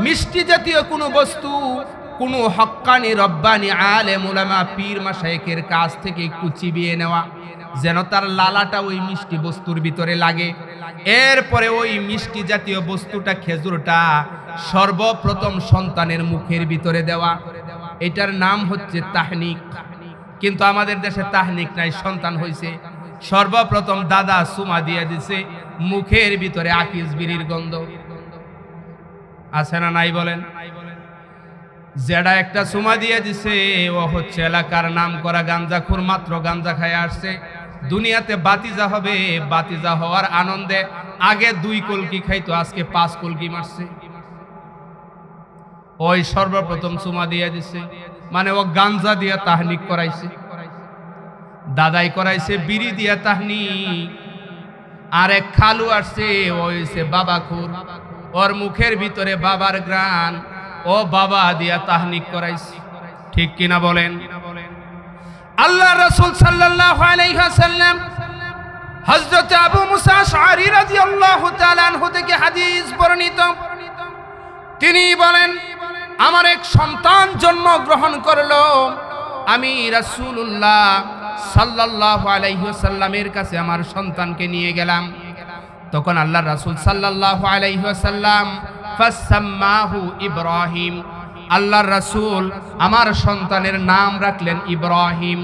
মিষ্টি জাতীয় কোনো বস্তু কোনো হক্কানি রব্বানি আলেম উলামা পীর মাশায়েখের কাছ থেকে একটু চিবিয়ে নেওয়া, যেন তার লালাটা ওই মিষ্টি বস্তুর ভিতরে লাগে। এরপরে ওই মিষ্টি জাতীয় বস্তুটা খেজুরটা সর্বপ্রথম সন্তানের মুখের ভিতরে দেওয়া, এটার নাম হচ্ছে তাহনিক। কিন্তু আমাদের দেশে তাহনিক নাই, সন্তান হইছে, সর্বপ্রথম দাদা সুমা দিয়ে দিছে, মুখের ভিতরে আকিস বিড়ির গন্ধ আছে না নাই বলেন? যেটা একটা সুমা দিয়ে দিছে ও হচ্ছে এলাকার নাম করা গাঞ্জাখোর, মাত্র গাঞ্জা খায় আসছে, দুনিয়াতে বাতিজা হবে, বাতিজা হওয়ার আনন্দে আগে 2 কলকি খাইতো, আজকে 5 কলকি মারছে। ওই সর্বপ্রথম সুমা দিয়ে দিছে, মানে ও গাঞ্জা দিয়া তাহনিক করাইছে, দাদাই করাইছে বিড়ি দিয়া তাহনিক। আর এক খালু আসছে, ওইছে বাবাখোর, ওর মুখের ভিতরে বাবার গ্রান, ও বাবা দিয়া তাহনিক করাইছে। ঠিক কিনা বলেন? আল্লাহ রাসূল সাল্লাল্লাহু আলাইহি ওয়াসাল্লাম হযরত আবু মুসা আশআরী রাদিয়াল্লাহু তাআলা আনহু থেকে হাদিস বর্ণিত, তিনি বলেন, আমার এক সন্তান জন্মগ্রহণ করলো, আমি রাসূলুল্লাহ সাল্লাল্লাহু আলাইহি ওয়াসাল্লামের কাছে আমার সন্তানকে নিয়ে গেলাম। তখন আল্লাহ রাসূল সাল্লাল্লাহু আলাইহি ওয়াসাল্লাম ফাসাম্মাহু ইব্রাহিম, আল্লাহর রাসূল আমার সন্তানের নাম রাখলেন ইব্রাহিম।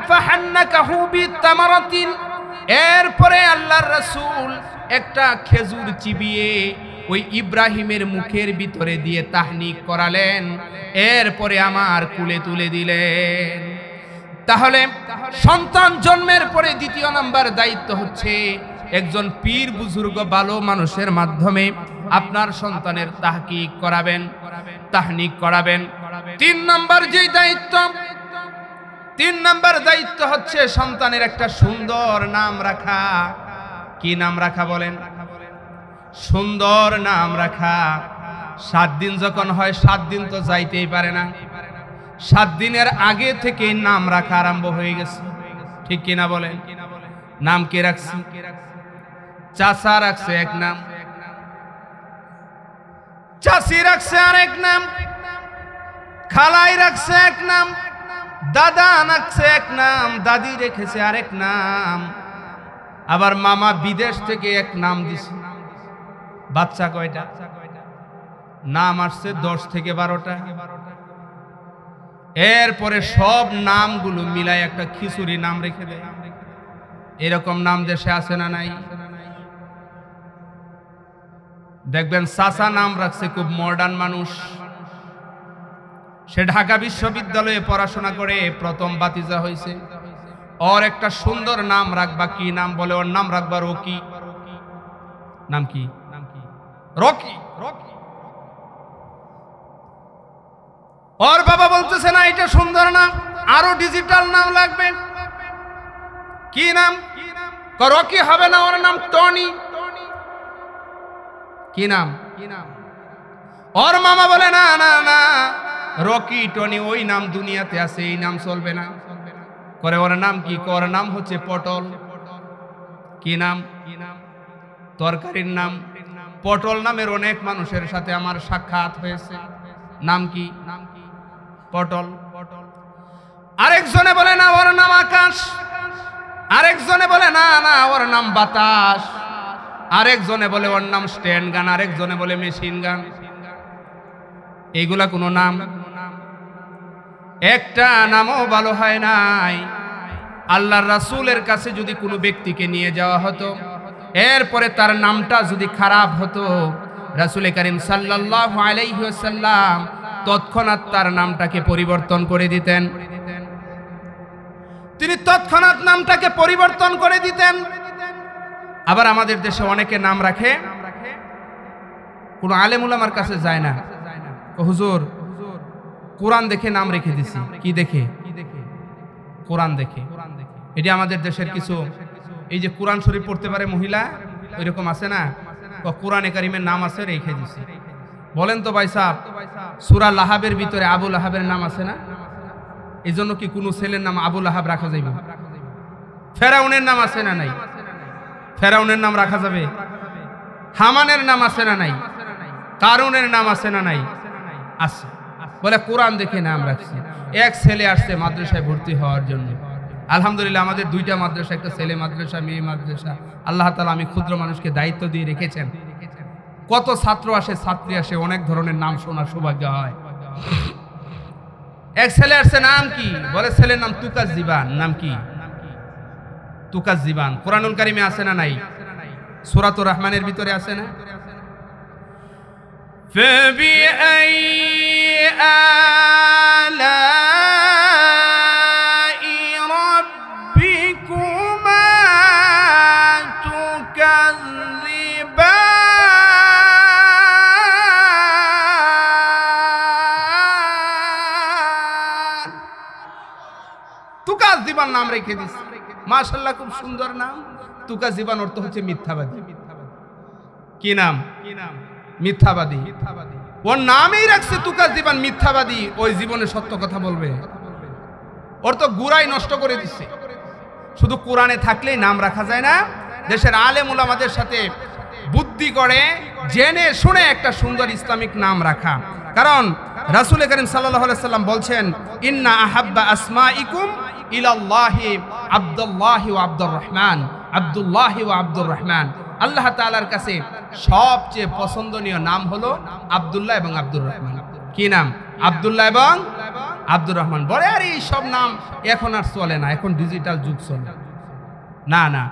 ফাহান্নাকাহু বিতামারাতিন, এরপরে আল্লাহর রাসূল একটা খেজুর চিবিয়ে ওই ইব্রাহিমের মুখের ভিতরে দিয়ে তাহনিক করালেন, এরপরে আমার কুলে তুলে দিলেন। তাহলে সন্তান জন্মের পরে দ্বিতীয় নাম্বার দায়িত্ব হচ্ছে একজন পীর বুজুর্গ ভালো মানুষের মাধ্যমে আপনার সন্তানের তাহকিক করাবেন, তাহনিক করাবেন। 3 নাম্বার দায়িত্ব হচ্ছে সন্তানের একটা সুন্দর নাম রাখা। কি নাম রাখা বলেন? সুন্দর নাম রাখা। 7 দিন যখন হয়, 7 দিন তো যাইতেই পারে না, 7 দিনের আগে থেকে নাম রাখা আরম্ভ হয়ে গেছে। ঠিক কিনা বলেন? নাম কে রাখছে? চাচা রাখছে এক নাম, চাচি রাখছে আরেক নাম, খালাই রাখছে এক নাম, দাদা রাখছে এক নাম, দাদি রেখেছে আরেক নাম, আবার মামা বিদেশ থেকে এক নাম দিছে। বাচ্চা কয়টা? নাম আসছে 10 থেকে 12টা। এরপরে সব নামগুলো মিলাই একটা খিচুড়ি নাম রেখে দেয়। এরকম নাম দেশে আছে না নাই? দেখবেন চাচা নাম রাখছে খুব মডার্ন মানুষ, সে ঢাকা বিশ্ববিদ্যালয়ে পড়াশোনা করে প্রথম বাতিজা হয়েছে। ওর একটা সুন্দর নাম রাখবা, কি নাম বলে? ওর নাম রাখবা রকি। নাম কি? রকি। ওর বাবা বলতেছে না এটা সুন্দর নাম, আরো ডিজিটাল নাম লাগবে। কি নাম? রকি হবে না, ওর নাম টনি। কি নাম? ওর মামা বলে না না না, রকি টনি ওই নাম দুনিয়াতে আছে, এই নাম চলবে না। করে ওর নাম কি? ওর নাম হচ্ছে পটল। কি নাম? তরকারির নাম পটল। নামের অনেক মানুষের সাথে আমার সাক্ষাৎ হয়েছে। নাম কি? পটল। আরেকজনে বলে না ওর নাম আকাশ, আরেকজনে বলে না না ওর নাম বাতাস, আরেকজনে বলে ওর নাম স্ট্যান্ড গান, আরেকজনে বলে মেশিন গান। এইগুলা কোনো নাম? একটা নামও ভালো হয় নাই। আল্লাহর রাসূলের কাছে যদি কোনো ব্যক্তিকে নিয়ে যাওয়া হতো, এরপরে তার নামটা যদি খারাপ হতো, রাসূল করিম সাল্লাল্লাহু আলাইহি ওয়াসাল্লাম তৎক্ষণাৎ তার নামটাকে পরিবর্তন করে দিতেন। তিনি তৎক্ষণাৎ নামটাকে পরিবর্তন করে দিতেন। আবার আমাদের দেশে অনেকে নাম রাখে, কোনো আলেম উলামার কাছে যায় না, হুজুর কোরআন দেখে নাম রেখে দিছি। কি দেখে? কোরআন দেখে। এটি আমাদের দেশের কিছু, এই যে কোরআন শরীফ পড়তে পারে মহিলা, ওইরকম আছে না, কোরআনে কারিমের নাম আছে রেখে দিছি। বলেন তো ভাই সাহেব, সূরা লাহাবের ভিতরে আবু লাহাবের নাম আছে না? এই জন্য কি কোনো ছেলের নাম আবু লাহাব রাখা যাইব? ফেরাউনের নাম আছে না নাই? ফেরাউনের নাম রাখা যাবে? হামানের নাম আছে না নাই? কারুনের নাম আছে না নাই? আছে। বলে কোরআন দেখে নাম রাখছি। এক ছেলে আসছে মাদ্রাসায় ভর্তি হওয়ার জন্য। আলহামদুলিল্লাহ আমাদের দুইটা মাদ্রাসা, একটা ছেলে মাদ্রাসা, মেয়ে মাদ্রাসা। আল্লাহ তাআলা আমি ক্ষুদ্র মানুষকে দায়িত্ব দিয়ে রেখেছেন। কত ছাত্র আসে, ছাত্রী আসে, অনেক ধরনের নাম শোনার সৌভাগ্য হয়। এক ছেলে আসছে, নাম কি? বলে ছেলের নাম তুকাজ জীবান। নাম কি? তুকাজ জীবান। কোরআনুল কারিমে আছে না নাই? সূরাতুর রহমানের ভিতরে আছে না? فبأي آلاء ربكما تكذبان তুকাজ জীবান নাম রেখে দিস। মাশাআল্লাহ, খুব সুন্দর নাম। তুকাজ জীবান অর্থ হচ্ছে মিথ্যাবাদী। কি নাম? মিথ্যাবাদী। ওর নামেই রাখছে তুকাজ জীবান, মিথ্যাবাদী। ওই জীবনে সত্য কথা বলবে? ওর তো গুড়াই নষ্ট করে দিচ্ছে। শুধু কোরআনে থাকলেই নাম রাখা যায় না। দেশের আলেম উলামাদের সাথে বুদ্ধি করে জেনে শুনে একটা সুন্দর ইসলামিক নাম রাখা। কারণ রাসূল করিম সাল্লাল্লাহু আলাইহি সাল্লাম বলছেন, ইন্না আহাব্বা আসমাইকুম ইলাল্লাহি আব্দুল্লাহি ওয়া আব্দুর রহমান। আব্দুল্লাহি ওয়া আব্দুর রহমান, আল্লাহ তাআলার কাছে সবচেয়ে পছন্দনীয় নাম হলো আব্দুল্লাহ এবং আব্দুর রহমান। কি নাম? আব্দুল্লাহ এবং আব্দুর রহমান। বলে আর এই সব নাম এখন আর চলে না, এখন ডিজিটাল যুগ চলে। না না,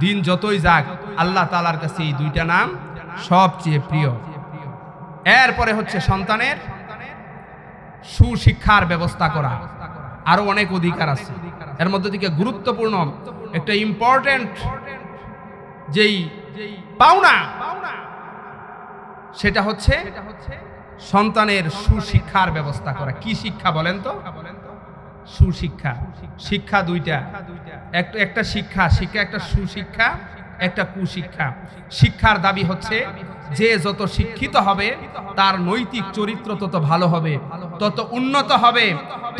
দিন যতই যাক আল্লাহ তাআলার কাছে এই দুইটা নাম সবচেয়ে প্রিয়। এরপরে হচ্ছে সন্তানের সুশিক্ষার ব্যবস্থা করা। আরো অনেক অধিকার আছে, এর মধ্যে থেকে গুরুত্বপূর্ণ একটা ইম্পর্টেন্ট যেই পাওনা, সেটা হচ্ছে সন্তানের সুশিক্ষার ব্যবস্থা করা। কি শিক্ষা বলেন তো? সুশিক্ষা। শিক্ষা দুইটা, একটা শিক্ষা একটা সুশিক্ষা, একটা কুশিক্ষা। শিক্ষার দাবি হচ্ছে যে যত শিক্ষিত হবে তার নৈতিক চরিত্র তত ভালো হবে, তত উন্নত হবে,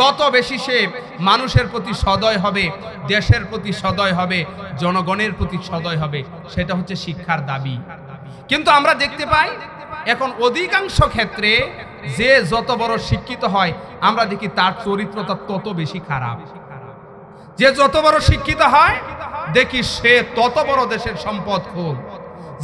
তত বেশি সে মানুষের প্রতি সদয় হবে, দেশের প্রতি সদয় হবে, জনগণের প্রতি সদয় হবে। সেটা হচ্ছে শিক্ষার দাবি। কিন্তু আমরা দেখতে পাই এখন অধিকাংশ ক্ষেত্রে যে যত বড় শিক্ষিত হয় আমরা দেখি তার চরিত্রটা তত বেশি খারাপ। যে যত বড় শিক্ষিত হয় দেখি সে তত বড় দেশের সম্পদ খোর।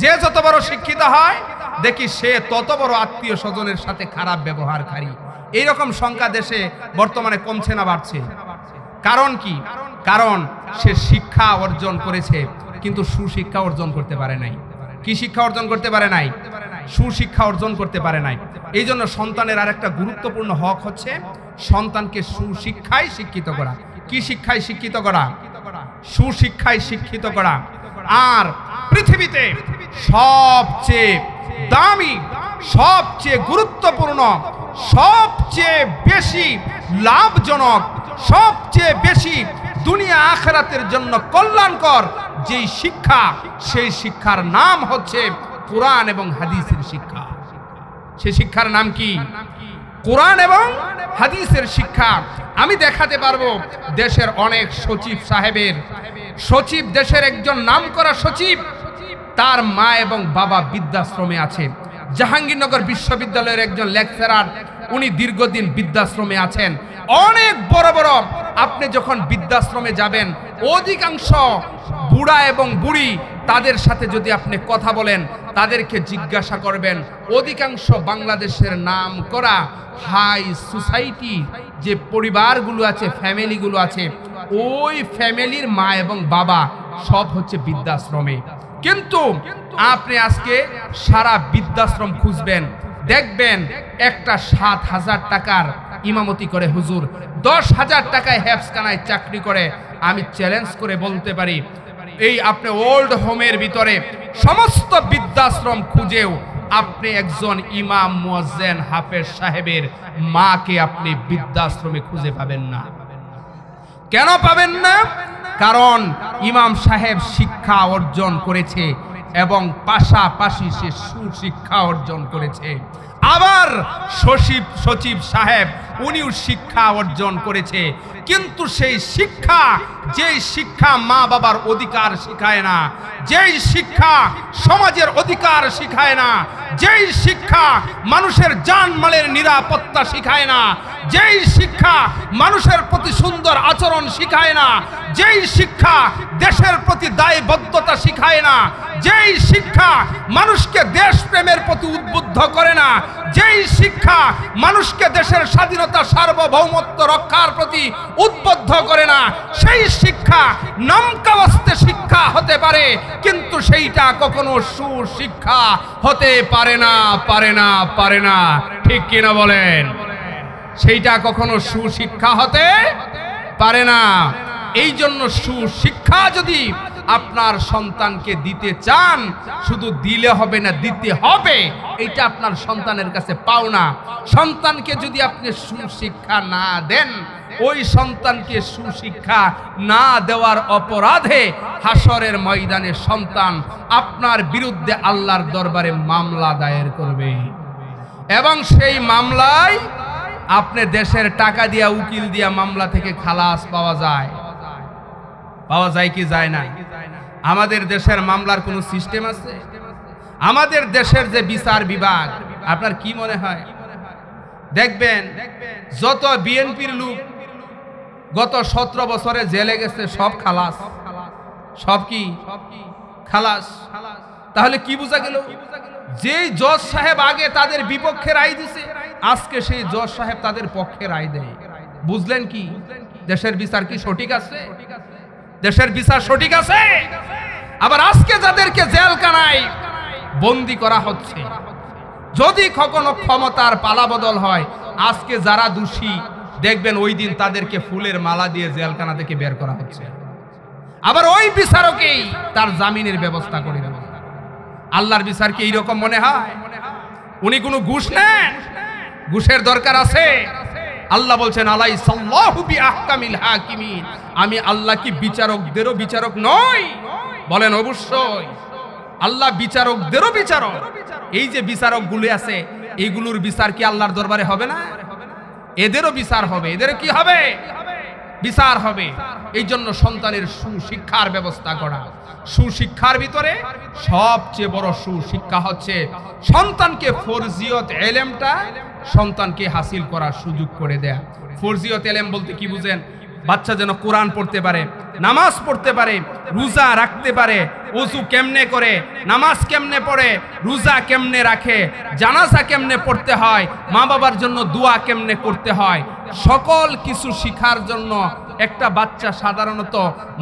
যে যত বড় শিক্ষিত হয় দেখি সে তত বড় আত্মীয় স্বজনের সাথে খারাপ ব্যবহারকারী। এইরকম সংখ্যা দেশে বর্তমানে কমছে না বাড়ছে? কারণ কি? কারণ সে শিক্ষা অর্জন করেছে কিন্তু সুশিক্ষা অর্জন করতে পারে নাই। কি শিক্ষা অর্জন করতে পারে নাই? সুশিক্ষা অর্জন করতে পারে নাই। এই জন্য সন্তানের আরেকটা গুরুত্বপূর্ণ হক হচ্ছে সন্তানকে সুশিক্ষায় শিক্ষিত করা। কি শিক্ষায় শিক্ষিত করা? সুশিক্ষায় শিক্ষিত করা। আর পৃথিবীতে সবচেয়ে দামি, সবচেয়ে গুরুত্বপূর্ণ, সবচেয়ে বেশি লাভজনক, সবচেয়ে বেশি দুনিয়া আখিরাতের জন্য কল্যাণকর যেই শিক্ষা, সেই শিক্ষার নাম হচ্ছে কোরআন এবং হাদিসের শিক্ষা। সেই শিক্ষার নাম কি? কোরআন এবং হাদিসের শিক্ষা। আমি দেখাতে পারবো দেশের অনেক সচিব সাহেবের, সচিব, দেশের একজন নামকরা সচিব, তার মা এবং বাবা বৃদ্ধাশ্রমে আছে। জাহাঙ্গীরনগর বিশ্ববিদ্যালয়ের একজন লেকচারার, উনি দীর্ঘদিন বৃদ্ধাশ্রমে আছেন। অনেক বড় বড়, আপনি যখন বৃদ্ধাশ্রমে যাবেন অধিকাংশ বুড়া এবং বুড়ি, তাদের সাথে যদি আপনি কথা বলেন, তাদেরকে জিজ্ঞাসা করবেন, অধিকাংশ বাংলাদেশের নাম করা হাই সোসাইটি যে পরিবারগুলো আছে, ফ্যামিলিগুলো আছে, ওই ফ্যামিলির মা এবং বাবা সব হচ্ছে বৃদ্ধাশ্রমে। কিন্তু আপনি আজকে সারা বৃদ্ধাশ্রম খুঁজবেন, দেখবেন একটা 7,000 টাকার ইমামতি করে হুজুর, 10,000 টাকায় হেফজখানায় চাকরি করে। আমি চ্যালেঞ্জ করে বলতে পারি, এই আপনি ওল্ড হোমের ভিতরে সমস্ত বৃদ্ধাশ্রম খুঁজেও আপনি একজন ইমাম, মুয়াজ্জিন, হাফেজ সাহেবের মাকে আপনি বৃদ্ধাশ্রমে খুঁজে পাবেন না। কেন পাবেন না? কারণ ইমাম সাহেব শিক্ষা অর্জন করেছে এবং পাশাপাশি সে সুশিক্ষা অর্জন করেছে। আবার সচিব সাহেব উনিও শিক্ষা অর্জন করেছে, কিন্তু সেই শিক্ষা, যেই শিক্ষা মা বাবার অধিকার শিখায় না, যেই শিক্ষা সমাজের অধিকার শিখায় না, যেই শিক্ষা মানুষের জানমালের নিরাপত্তা শিখায় না, যেই শিক্ষা মানুষের প্রতি সুন্দর আচরণ শিখায় না, যেই শিক্ষা দেশের প্রতি দায়বদ্ধতা শিখায় না, যেই শিক্ষা মানুষকে দেশপ্রেমের প্রতি উদ্বুদ্ধ করে না, যেই শিক্ষা মানুষকে দেশের স্বাধীনতা সার্বভৌমত্ব রক্ষার প্রতি উদ্বুদ্ধ করে না, সেই শিক্ষা নামকাওয়াস্তে শিক্ষা হতে পারে, কিন্তু সেইটা কখনো সুশিক্ষা হতে পারে না, পারে না, পারে না। ঠিক কিনা বলেন? সেইটা কখনো সুশিক্ষা হতে পারে না। এই জন্য সুশিক্ষা যদি আপনার সন্তানকে দিতে চান, শুধু দিলে হবে না, দিতে হবে। এটা আপনার সন্তানের কাছে পাওনা। সন্তানকে যদি আপনি সুশিক্ষা না দেন, ওই সন্তানকে সুশিক্ষা না দেওয়ার অপরাধে হাসরের ময়দানে সন্তান আপনার বিরুদ্ধে আল্লাহর দরবারে মামলা দায়ের করবে, এবং সেই মামলায় আপনি দেশের টাকা দিয়া, উকিল দিয়া মামলা থেকে খালাস পাওয়া যায়। পাওয়া যায় কি যায় না? আমাদের দেশের মামলার কোনো সিস্টেম আছে? আমাদের দেশের যে বিচার বিভাগ, আপনার কি মনে হয়? দেখবেন যত বিএনপির লোক গত 17 বছরে জেলে গেছে, সব খালাস। সব কি খালাস? তাহলে কি বোঝা গেল? যেই জজ সাহেব আগে তাদের বিপক্ষে রায় দিছে, আজকে সেই জজ সাহেব তাদের পক্ষে রায় দেয়। বুঝলেন কি? দেশের বিচার কি সঠিক আছে? দেশের বিচার সঠিক আছে? আবার আজকে যাদেরকে জেলখানায় বন্দী করা হচ্ছে, যদি কখনো ক্ষমতার পালাবদল হয়, আজকে যারা দোষী দেখবেন ওই দিন তাদেরকে ফুলের মালা দিয়ে জেলখানা থেকে বের করা হচ্ছে। আবার ওই বিচারকেই তার জামিনের ব্যবস্থা করে দেবে। আল্লাহর বিচার কি এইরকম মনে হয়? উনি কোনো ঘুষ নেন? ঘুষের দরকার আছে? আল্লাহ বলছেন আলাইসাল্লাহু বিআহকামিল হাকিমিন, আমি আল্লাহ কি বিচারকদেরও বিচারক নই? বলেন অবশ্যই। আল্লাহ বিচারকদেরও বিচারক। এই যে বিচারকগুলো আছে, এইগুলোর বিচার কি আল্লাহর দরবারে হবে না? এদেরও বিচার হবে। এদের কি হবে? বিচার হবে। এই জন্য সন্তানের সুশিক্ষার ব্যবস্থা করা। সুশিক্ষার ভিতরে সবচেয়ে বড় সুশিক্ষা হচ্ছে সন্তানকে ফরজিয়ত এলেমটা সন্তানকে হাসিল করার সুযোগ করে দেয়া। ফরজিয়ত এলেম বলতে কি বুঝেন? বাচ্চা যেন কোরআন পড়তে পারে, নামাজ পড়তে পারে, রোজা রাখতে পারে, ওযু কেমনে করে, নামাজ কেমনে পড়ে, রোজা কেমনে রাখে, জানাজা কেমনে পড়তে হয়, মা বাবার জন্য দোয়া কেমনে করতে হয়, সকল কিছু শিখার জন্য একটা বাচ্চা সাধারণত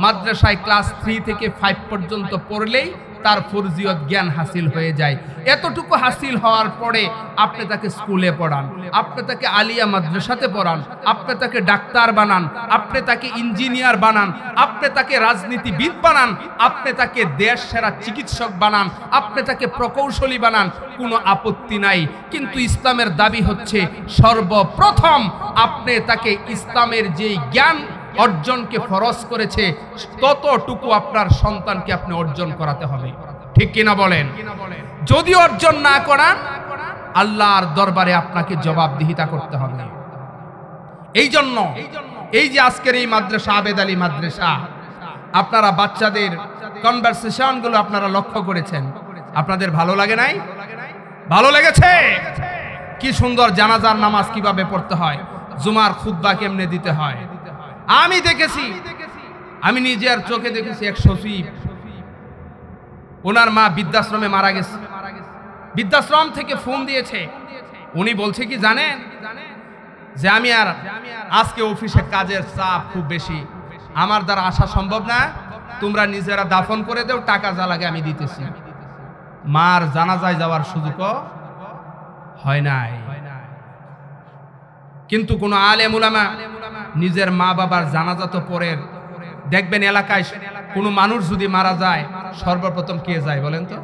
মাদ্রাসায় ক্লাস 3 থেকে 5 পর্যন্ত পড়লেই তার ফরজিয়ত জ্ঞান হাসিল হয়ে যায়। এতটুকু হাসিল হওয়ার পরে আপনি তাকে স্কুলে পড়ান, আপনি তাকে আলিয়া মাদ্রাসাতে পড়ান, আপনি তাকে ডাক্তার বানান, আপনি তাকে ইঞ্জিনিয়ার বানান, আপনি তাকে রাজনীতিবিদ বানান, আপনি তাকে দেশ সেরা চিকিৎসক বানান, আপনি তাকে প্রকৌশলী বানান, কোনো আপত্তি নাই। কিন্তু ইসলামের দাবি হচ্ছে সর্বপ্রথম আপনি তাকে ইসলামের যেই জ্ঞান অর্জনকে ফরজ করেছে ততটুকু আপনার সন্তানকে আপনি অর্জন করাতে হবে। ঠিক কিনা বলেন? যদি অর্জন না করান, আল্লাহর দরবারে আপনাকে জবাবদিহিতা করতে হবে। এই জন্য এই যে আজকের এই মাদ্রাসা, আবেদ আলী মাদ্রাসা, আপনারা বাচ্চাদের কনভারসেশন গুলো আপনারা লক্ষ্য করেছেন, আপনাদের ভালো লাগে নাই? ভালো লেগেছে? কি সুন্দর জানাজার নামাজ কিভাবে পড়তে হয়, জুমার খুতবা কেমনে দিতে হয়। আমি দেখেছি, আমি নিজের চোখে দেখেছি এক সচিব, ওনার মা বৃদ্ধাশ্রমে মারা গেছে। বৃদ্ধাশ্রম থেকে ফোন দিয়েছে, উনি বলছে কি জানেন, যে আমি আর আজকে অফিসে কাজের চাপ খুব বেশি, আমার দ্বারা আসা সম্ভব না, তোমরা নিজেরা দাফন করে দেও, টাকা যা লাগে আমি দিতেছি। মার জানাজায় যাওয়ার সুযোগও হয় নাই। কিন্তু কোন আলেম উলামা নিজের মা বাবার জানাজা তো পড়ে। দেখবেন এলাকায় কোনো মানুষ যদি মারা যায়, সর্বপ্রথম কে যায় বলেন তো?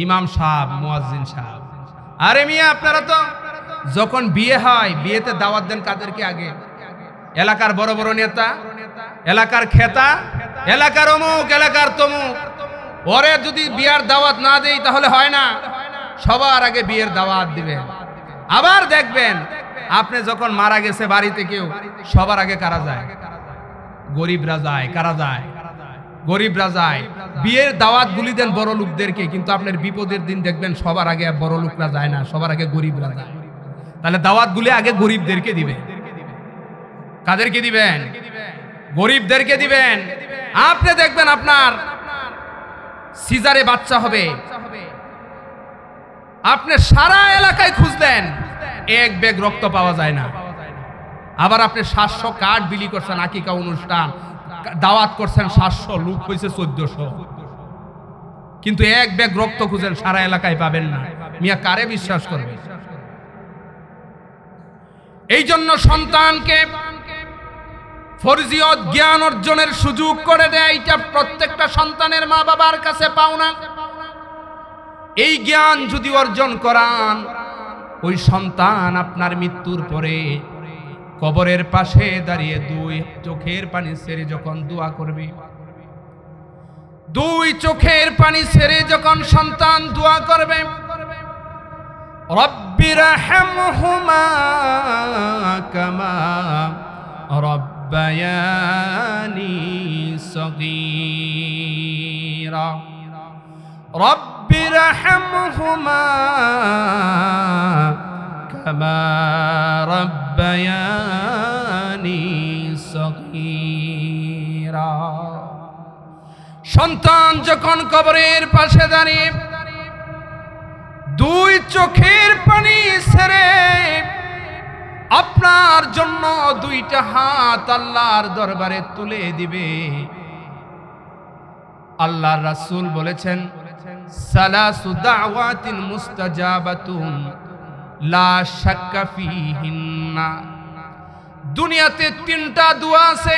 ইমাম সাহেব, মুয়াজ্জিন সাহেব। আরে মিয়া, আপনারা তো যখন বিয়ে হয়, বিয়েতে দাওয়াত দেন কাদেরকে? আগে এলাকার বড় বড় নেতা, এলাকার খেতা, এলাকার অমুক, এলাকার তমুক। ওরে যদি বিয়ার দাওয়াত না দেই তাহলে হয় না। সবার আগে বিয়ের দাওয়াত দিবেন। আবার দেখবেন আপনি যখন মারা গেছে বাড়িতে কেউ, সবার আগে কারা যায়? গরিবরা যায়। কারা যায়? গরিবরা যায়। বিয়ের দাওয়াত গুলি দেন বড় লোকদেরকে, কিন্তু আপনার বিপদের দিন দেখবেন সবার আগে বড় লোকরা যায় না, সবার আগে গরিবরা যায়। তাহলে দাওয়াত গুলি আগে গরিবদেরকে দিবেন। কাদেরকে দিবেন? গরিবদেরকে দিবেন। আপনি দেখবেন আপনার সিজারে বাচ্চা হবে, আপনি সারা এলাকায় খুঁজলেন, এক ব্যাগ রক্ত পাওয়া যায় না। আবার আপনি 700 কার্ড বিলি করছেন, আকিকা অনুষ্ঠান দাওয়াত করছেন 700, লোক হয়েছে 1400, কিন্তু এক ব্যাগ রক্ত খুঁজেন সারা এলাকায় পাবেন না। মিয়া কারে বিশ্বাস করবে? এই জন্য সন্তানকে ফরজিয়ত জ্ঞান অর্জনের সুযোগ করে দেয়, এটা প্রত্যেকটা সন্তানের মা বাবার কাছে পাওনা। এই জ্ঞান যদি অর্জন করান, ওই সন্তান আপনার মৃত্যুর পরে কবরের পাশে দাঁড়িয়ে 2 চোখের পানি ছেড়ে যখন দোয়া করবে, 2 চোখের পানি ছেড়ে যখন সন্তান দোয়া করবে, রব্বিরহামহুমা কামা রব্বায়ানি সগীরা, রব্বিরহামহুমা কামা রব্বায়ানি সগীরা। সন্তান যখন কবরের পাশে দাঁড়িয়ে 2 চোখের পানি ছেড়ে আপনার জন্য 2টা হাত আল্লাহর দরবারে তুলে দিবে, আল্লাহর রাসূল বলেছেন, সালাসু দাওয়াতিন মুস্তাজাবাতুন লা শাক্কা ফিহিন্না। দুনিয়াতে 3টা দোয়া আছে,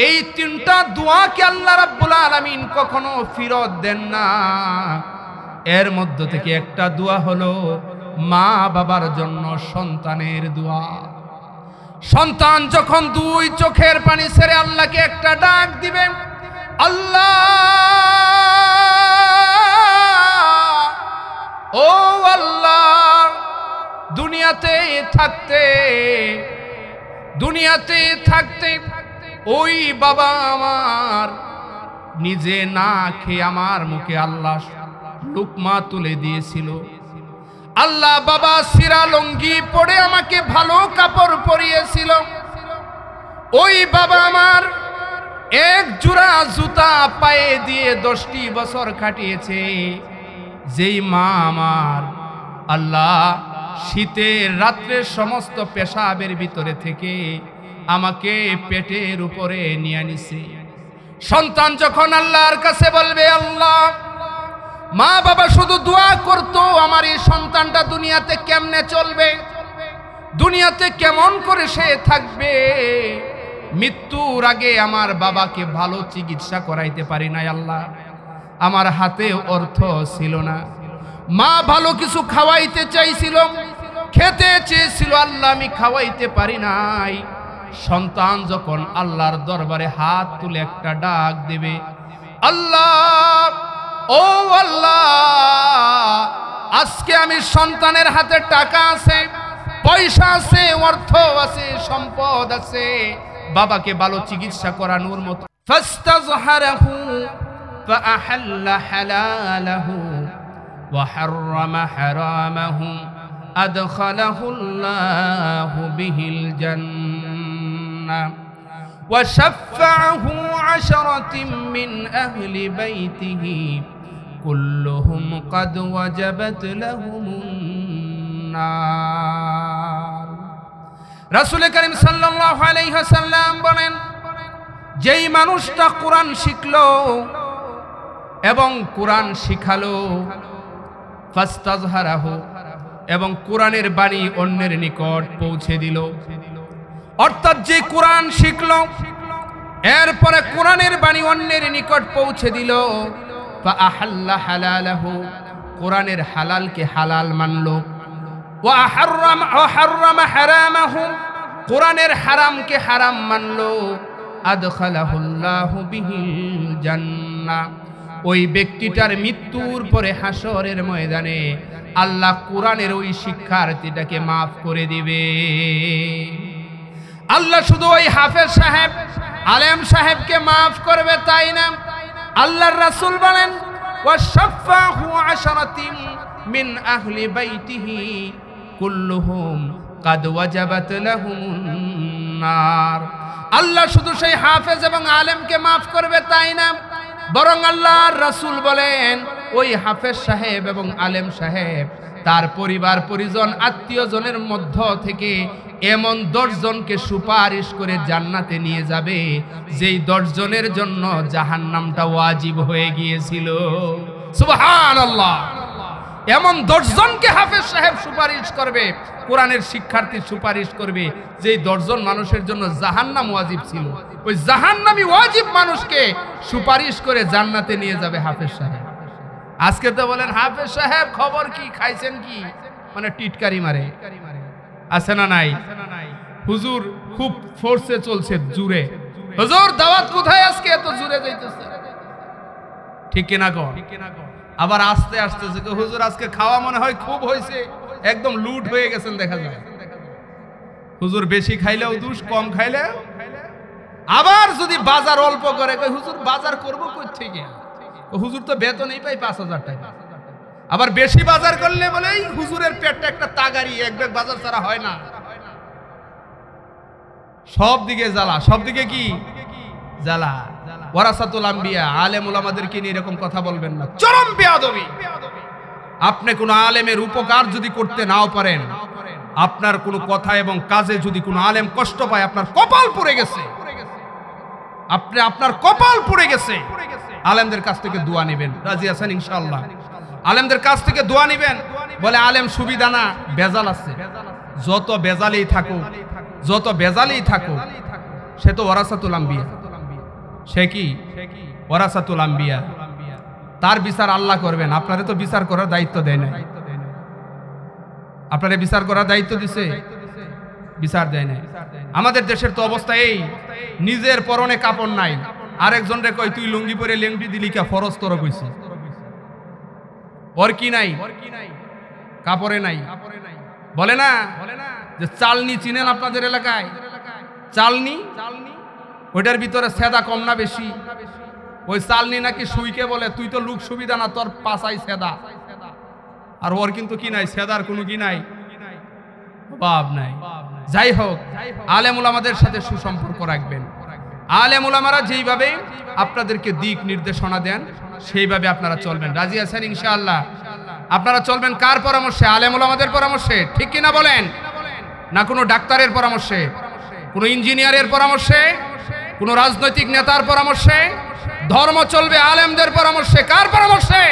এই 3টা দোয়াকে আল্লাহ রাব্বুল আলামিন কখনো ফিরত দেন না। এর মধ্য থেকে একটা দোয়া হলো মা বাবার জন্য সন্তানের দোয়া। সন্তান যখন 2 চোখের পানি ছেড়ে আল্লাহকে একটা ডাক দিবে, আল্লাহ, ও আল্লাহ, দুনিয়াতে থাকতে ওই বাবা আমার নিজে না খেয়ে আমার মুখে আল্লাহ লুকমা তুলে দিয়েছিল। আল্লাহ, বাবা সিরা লুঙ্গি পরে আমাকে ভালো কাপড় পরিয়েছিল। ওই বাবা আমার 1 জোড়া জুতা পায়ে দিয়ে 10টি বছর কাটিয়েছে। যেই মা আমার আল্লাহ শীতের রাত্রে সমস্ত পেশাবের ভিতরে থেকে আমাকে পেটের উপরে নিয়ে নিছে। সন্তান যখন আল্লাহর কাছে বলবে, আল্লাহ, মা বাবা শুধু দোয়া করতো আমার এই সন্তানটা দুনিয়াতে কেমনে চলবে, দুনিয়াতে কেমন করে সে থাকবে, মৃত্যুর আগে আমার বাবাকে ভালো চিকিৎসা করাইতে পারি নাই আল্লাহ, আমার হাতে অর্থ ছিল না, মা ভালো কিছু খাওয়াইতে চাইছিল, খেতে চেয়েছিল, আল্লাহ আমি খাওয়াইতে পারি নাই। সন্তান যখন আল্লাহর দরবারে হাত তুলে একটা ডাক দেবে, আল্লাহ, ও আল্লাহ, আজকে আমি সন্তানের হাতে টাকা আছে, পয়সা আছে, অর্থ আছে, সম্পদ আছে, বাবাকে ভালো চিকিৎসা করানোর মতো। ফাস্তাযহারাহু ফাআহাল্লা হালালাহু ওয়া হাররামা হারামাহু আদখালাহুল্লাহু বিহিল জান্নাহ ওয়া শাফা'আহু 'আশরাতিন মিন আহলি বাইতিহি কুল্লুহুম ক্বাদ ওয়াজাবাত লাহুমুন নার। রাসূল করিম সাল্লাল্লাহু আলাইহি ওয়াসাল্লাম বলেন, যেই মানুষটা কোরআন শিখলো এবং কোরআন শিখালো, ফাস্তাযহারাহু, এবং কোরআনের বাণী অন্যের নিকট পৌঁছে দিল, অর্থাৎ যে কোরআন শিখলো এরপরে কোরআনের বাণী অন্যের নিকট পৌঁছে দিল, ফাআহাল্লা হালালাহু, কোরআনের হালালকে হালাল মানলো, ওয়া হাররামা হারামাহু, কোরআনের হারামকে হারাম মানলো, আদখালাহুল্লাহু বিহিল জান্নাহ, ওই ব্যক্তিটার মৃত্যুর পরে হাসরের ময়দানে আল্লাহ কোরআনের ওই শিক্ষার্থীটাকে মাফ করে দিবে। আল্লাহ শুধু ওই হাফেজ সাহেব আলেম সাহেবকে মাফ করবে তাই না, আল্লাহর রাসূল বলেন ওয়াশাফাহু আশরাতিন মিন আহলি বাইতিহি কুল্লুহুম কাদ ওয়াজাবাত লাহুমুন নার। আল্লাহ শুধু সেই হাফেজ এবং আলেমকে মাফ করবে তাই না, বরং আল্লাহর রাসূল বলেন ওই হাফেজ সাহেব এবং আলেম সাহেব তার পরিবার পরিজন আত্মীয়জনের মধ্য থেকে এমন 10 জনকে সুপারিশ করে জান্নাতে নিয়ে যাবে যেই 10 জনের জন্য জাহান্নামটা ওয়াজিব হয়ে গিয়েছিল। সুবহানাল্লাহ। এমন 10 জনকে হাফেজ সাহেব সুপারিশ করবে, কোরআনের শিক্ষার্থী সুপারিশ করবে যেই 10 জন মানুষের জন্য জাহান্নাম ওয়াজিব ছিল, ওই জাহান্নামী ওয়াজিব মানুষকে সুপারিশ করে জান্নাতে নিয়ে যাবে হাফেজ সাহেব। আজকে তো বলেন হাফেজ সাহেব খবর কি, খাইছেন কি, মানে টিটকারি মারে, আছে না নাই? হুজুর খুব ফোর্সে চলছে জুরে, হুজুর দাওয়াত কোথায় আজকে এত জুরে যাইতেছে, ঠিক কিনা গো? আবার আস্তে আস্তে হুজুর আজকে খাওয়া মনে হয় খুব হয়েছে, একদম লুট হয়ে গেছেন দেখা যায়। হুজুর বেশি খাইলেও দুষ, কম খাইলেও। আবার যদি বাজার অল্প করে হুজুর বাজার করবো কই থেকে, হুজুর তো বেতনই পাই 5000 টাকা। আবার বেশি বাজার করলে বলে হুজুরের পেটটা একটা তাগারি, এক ব্যাগ বাজার ছাড়া হয় না। সব দিকে জ্বালা, সব দিকে কি জ্বালা। ওয়ারাসাতুল আম্বিয়া, আলেম উলামাদেরকে নিয়ে এরকম কথা বলবেন না, চরম বেয়াদবি। আপনি কোন আলেমের উপকার যদি করতে নাও পারেন, আপনার কোন কথা এবং কাজে যদি কোন আলেম কষ্ট পায়, আপনার কপাল পুড়ে গেছে, আপনার কপাল পুড়ে গেছে। আলেমদের কাছ থেকে দোয়া নেবেন, রাজি আছেন ইনশাআল্লাহ? আলেমদের কাছ থেকে দোয়া নেবেন। বলে আলেম সুবিধা না, বেজাল আছে। যত বেজালেই থাকুক, যত বেজালেই থাকুক, সে তো ওয়ারাসাতুল আম্বিয়া। সে কি ওয়ারাসাতুল আম্বিয়া, তার বিচার আল্লাহ করবেন। আপনারে তো বিচার করার দায়িত্ব দেয় না, আপনারে বিচার করার দায়িত্ব দিছে, বিচার দেয় না। আমাদের দেশের তো অবস্থা এই, নিজের পরনে কাপড় নাই, আরেকজন রে কই তুই লুঙ্গি পরে লেংটি দিলি কে, ফরজ তোর কইছি। ওর কি নাই, কাপড়ে নাই। বলে না যে চালনি চিনেন আপনাদের এলাকায়? চালনি, ওইটার ভিতরে সেদা কম না বেশি? ওই চালনি নাকি সুইকে বলে তুই তো লুক সুবিধা না, তোর পাশাই সেদা। আর ওর কিন্তু কি নাই, সেদার কোনো কি নাই, বাব নাই। যাই হোক, আলেম উলামাদের সাথে সুসম্পর্ক রাখবেন। আলেম উলামারা যেইভাবে আপনাদেরকে দিক নির্দেশনা দেন সেইভাবে আপনারা চলবেন। রাজি আছেন ইনশাআল্লাহ? আপনারা চলবেন কার পরামর্শে? আলেম উলামাদের পরামর্শে, ঠিক কিনা বলেন? না কোনো ডাক্তারের পরামর্শে, কোনো ইঞ্জিনিয়ারের পরামর্শে, কোনো রাজনৈতিক নেতার পরামর্শে? ধর্ম চলবে আলেমদের পরামর্শে। কার পরামর্শে?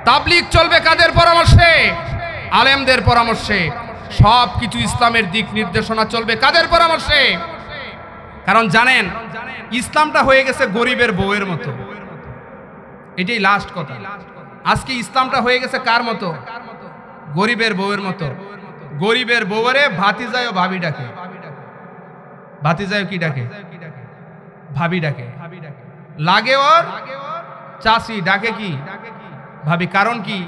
তাবলীগ চলবে কাদের পরামর্শে? আলেমদের পরামর্শে। সব কিছু ইসলামের দিক নির্দেশনা চলবে কাদের পরামর্শে? কারণ জানেন ইসলামটা হয়ে গেছে গরিবের বউয়ের মতো। এটাই লাস্ট কথা। আজকে ইসলামটা হয়ে গেছে কার মতো? গরিবের বউয়ের মতো। গরিবের বউরে ভাতিজায় ভাবি ডাকে। ভাতিজায় কি ডাকে? ভাবি ডাকে। লাগে ওর চাচি ডাকে কি? ভাবি। কারণ কি?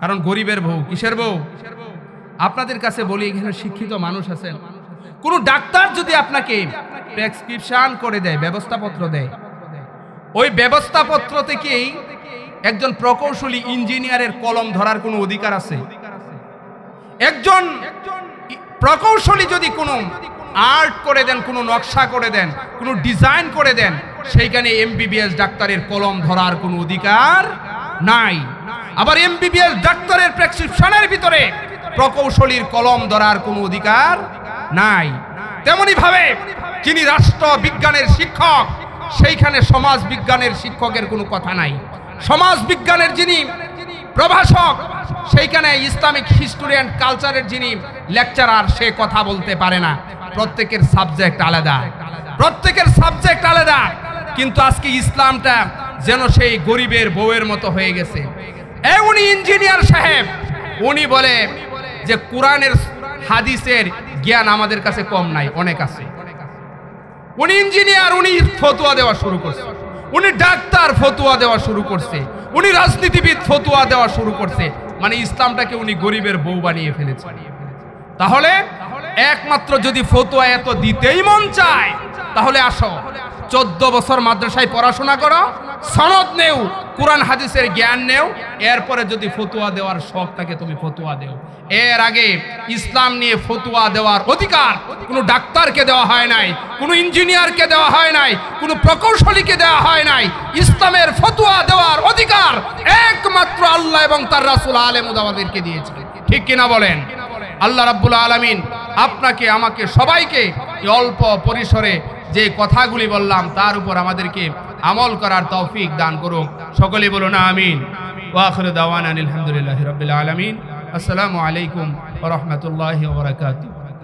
কারণ গরিবের বউ। কিসের বউ? আপনাদের কাছে বলি, এখানে শিক্ষিত মানুষ আছেন, কোন ডাক্তার যদি আপনাকে প্রেসক্রিপশন করে দেয়, ব্যবস্থাপত্র দেয়, ওই ব্যবস্থাপত্র থেকেই একজন প্রকৌশলী ইঞ্জিনিয়ারের কলম ধরার কোনো অধিকার আছে? একজন প্রকৌশলী যদি কোনো আর্ট করে দেন, কোনো নকশা করে দেন, কোনো ডিজাইন করে দেন, সেইখানে এমবিবিএস ডাক্তারের কলম ধরার কোনো অধিকার নাই। আবার এমবিবিএস ডাক্তারের প্রেসক্রিপশনের ভিতরে প্রকৌশলীর কলম ধরার কোনো অধিকার নাই। তেমনি ভাবে যিনি রাষ্ট্র বিজ্ঞানের শিক্ষক, সেইখানে সমাজ বিজ্ঞানের শিক্ষকের কোনো কথা নাই। সমাজ বিজ্ঞানের যিনি প্রভাষক, সেইখানে ইসলামিক হিস্টোরি অ্যান্ড কালচারের যিনি লেকচারার, সে কথা বলতে পারে না। প্রত্যেকের সাবজেক্ট আলাদা, প্রত্যেকের সাবজেক্ট আলাদা। কিন্তু আজকে ইসলামটা যেন সেই গরিবের বউয়ের মতো হয়ে গেছে। উনি ইঞ্জিনিয়ার সাহেব, উনি বলে যে কোরআনের হাদিসের জ্ঞান আমাদের কাছে কম নাই, অনেক আছে। উনি ইঞ্জিনিয়ার, উনি ফতোয়া দেওয়া শুরু করছে। উনি ডাক্তার ফতোয়া দেওয়া শুরু করছে, উনি রাজনীতিবিদ ফতোয়া দেওয়া শুরু করছে, মানে ইসলামটাকে উনি গরিবের বউ বানিয়ে ফেলেছে। তাহলে একমাত্র যদি ফতোয়া এত দিতেই মন চায়, তাহলে আসো 14 বছর মাদ্রাসায় পড়াশোনা করো, সনদ নেও, কোরআন হাদিসের জ্ঞান নেও, এরপরে যদি ফতোয়া দেওয়ার শখ থাকে তুমি ফতোয়া দেও। এর আগে ইসলাম নিয়ে ফতোয়া দেওয়ার অধিকার কোনো ডাক্তারকে দেওয়া হয় নাই, কোনো ইঞ্জিনিয়ারকে দেওয়া হয় নাই, কোনো প্রকৌশলীকে দেওয়া হয় নাই। ইসলামের ফতোয়া দেওয়ার অধিকার একমাত্র আল্লাহ এবং তার রাসূল আলেম ওলামাদেরকে দিয়েছেন। ঠিক কিনা বলেন? আল্লাহ রাব্বুল আলামিন আপনাকে, আমাকে, সবাইকে এই অল্প পরিসরে যে কথাগুলি বললাম তার উপর আমাদেরকে আমল করার তৌফিক দান করুন। সকলে বলুন আমিন। ওয়া আখিরু দাওয়ানা আলহামদুলিল্লাহি রাব্বিল আলামিন। আসসালামু আলাইকুম ওয়া রাহমাতুল্লাহি ওয়া বারাকাতুহু।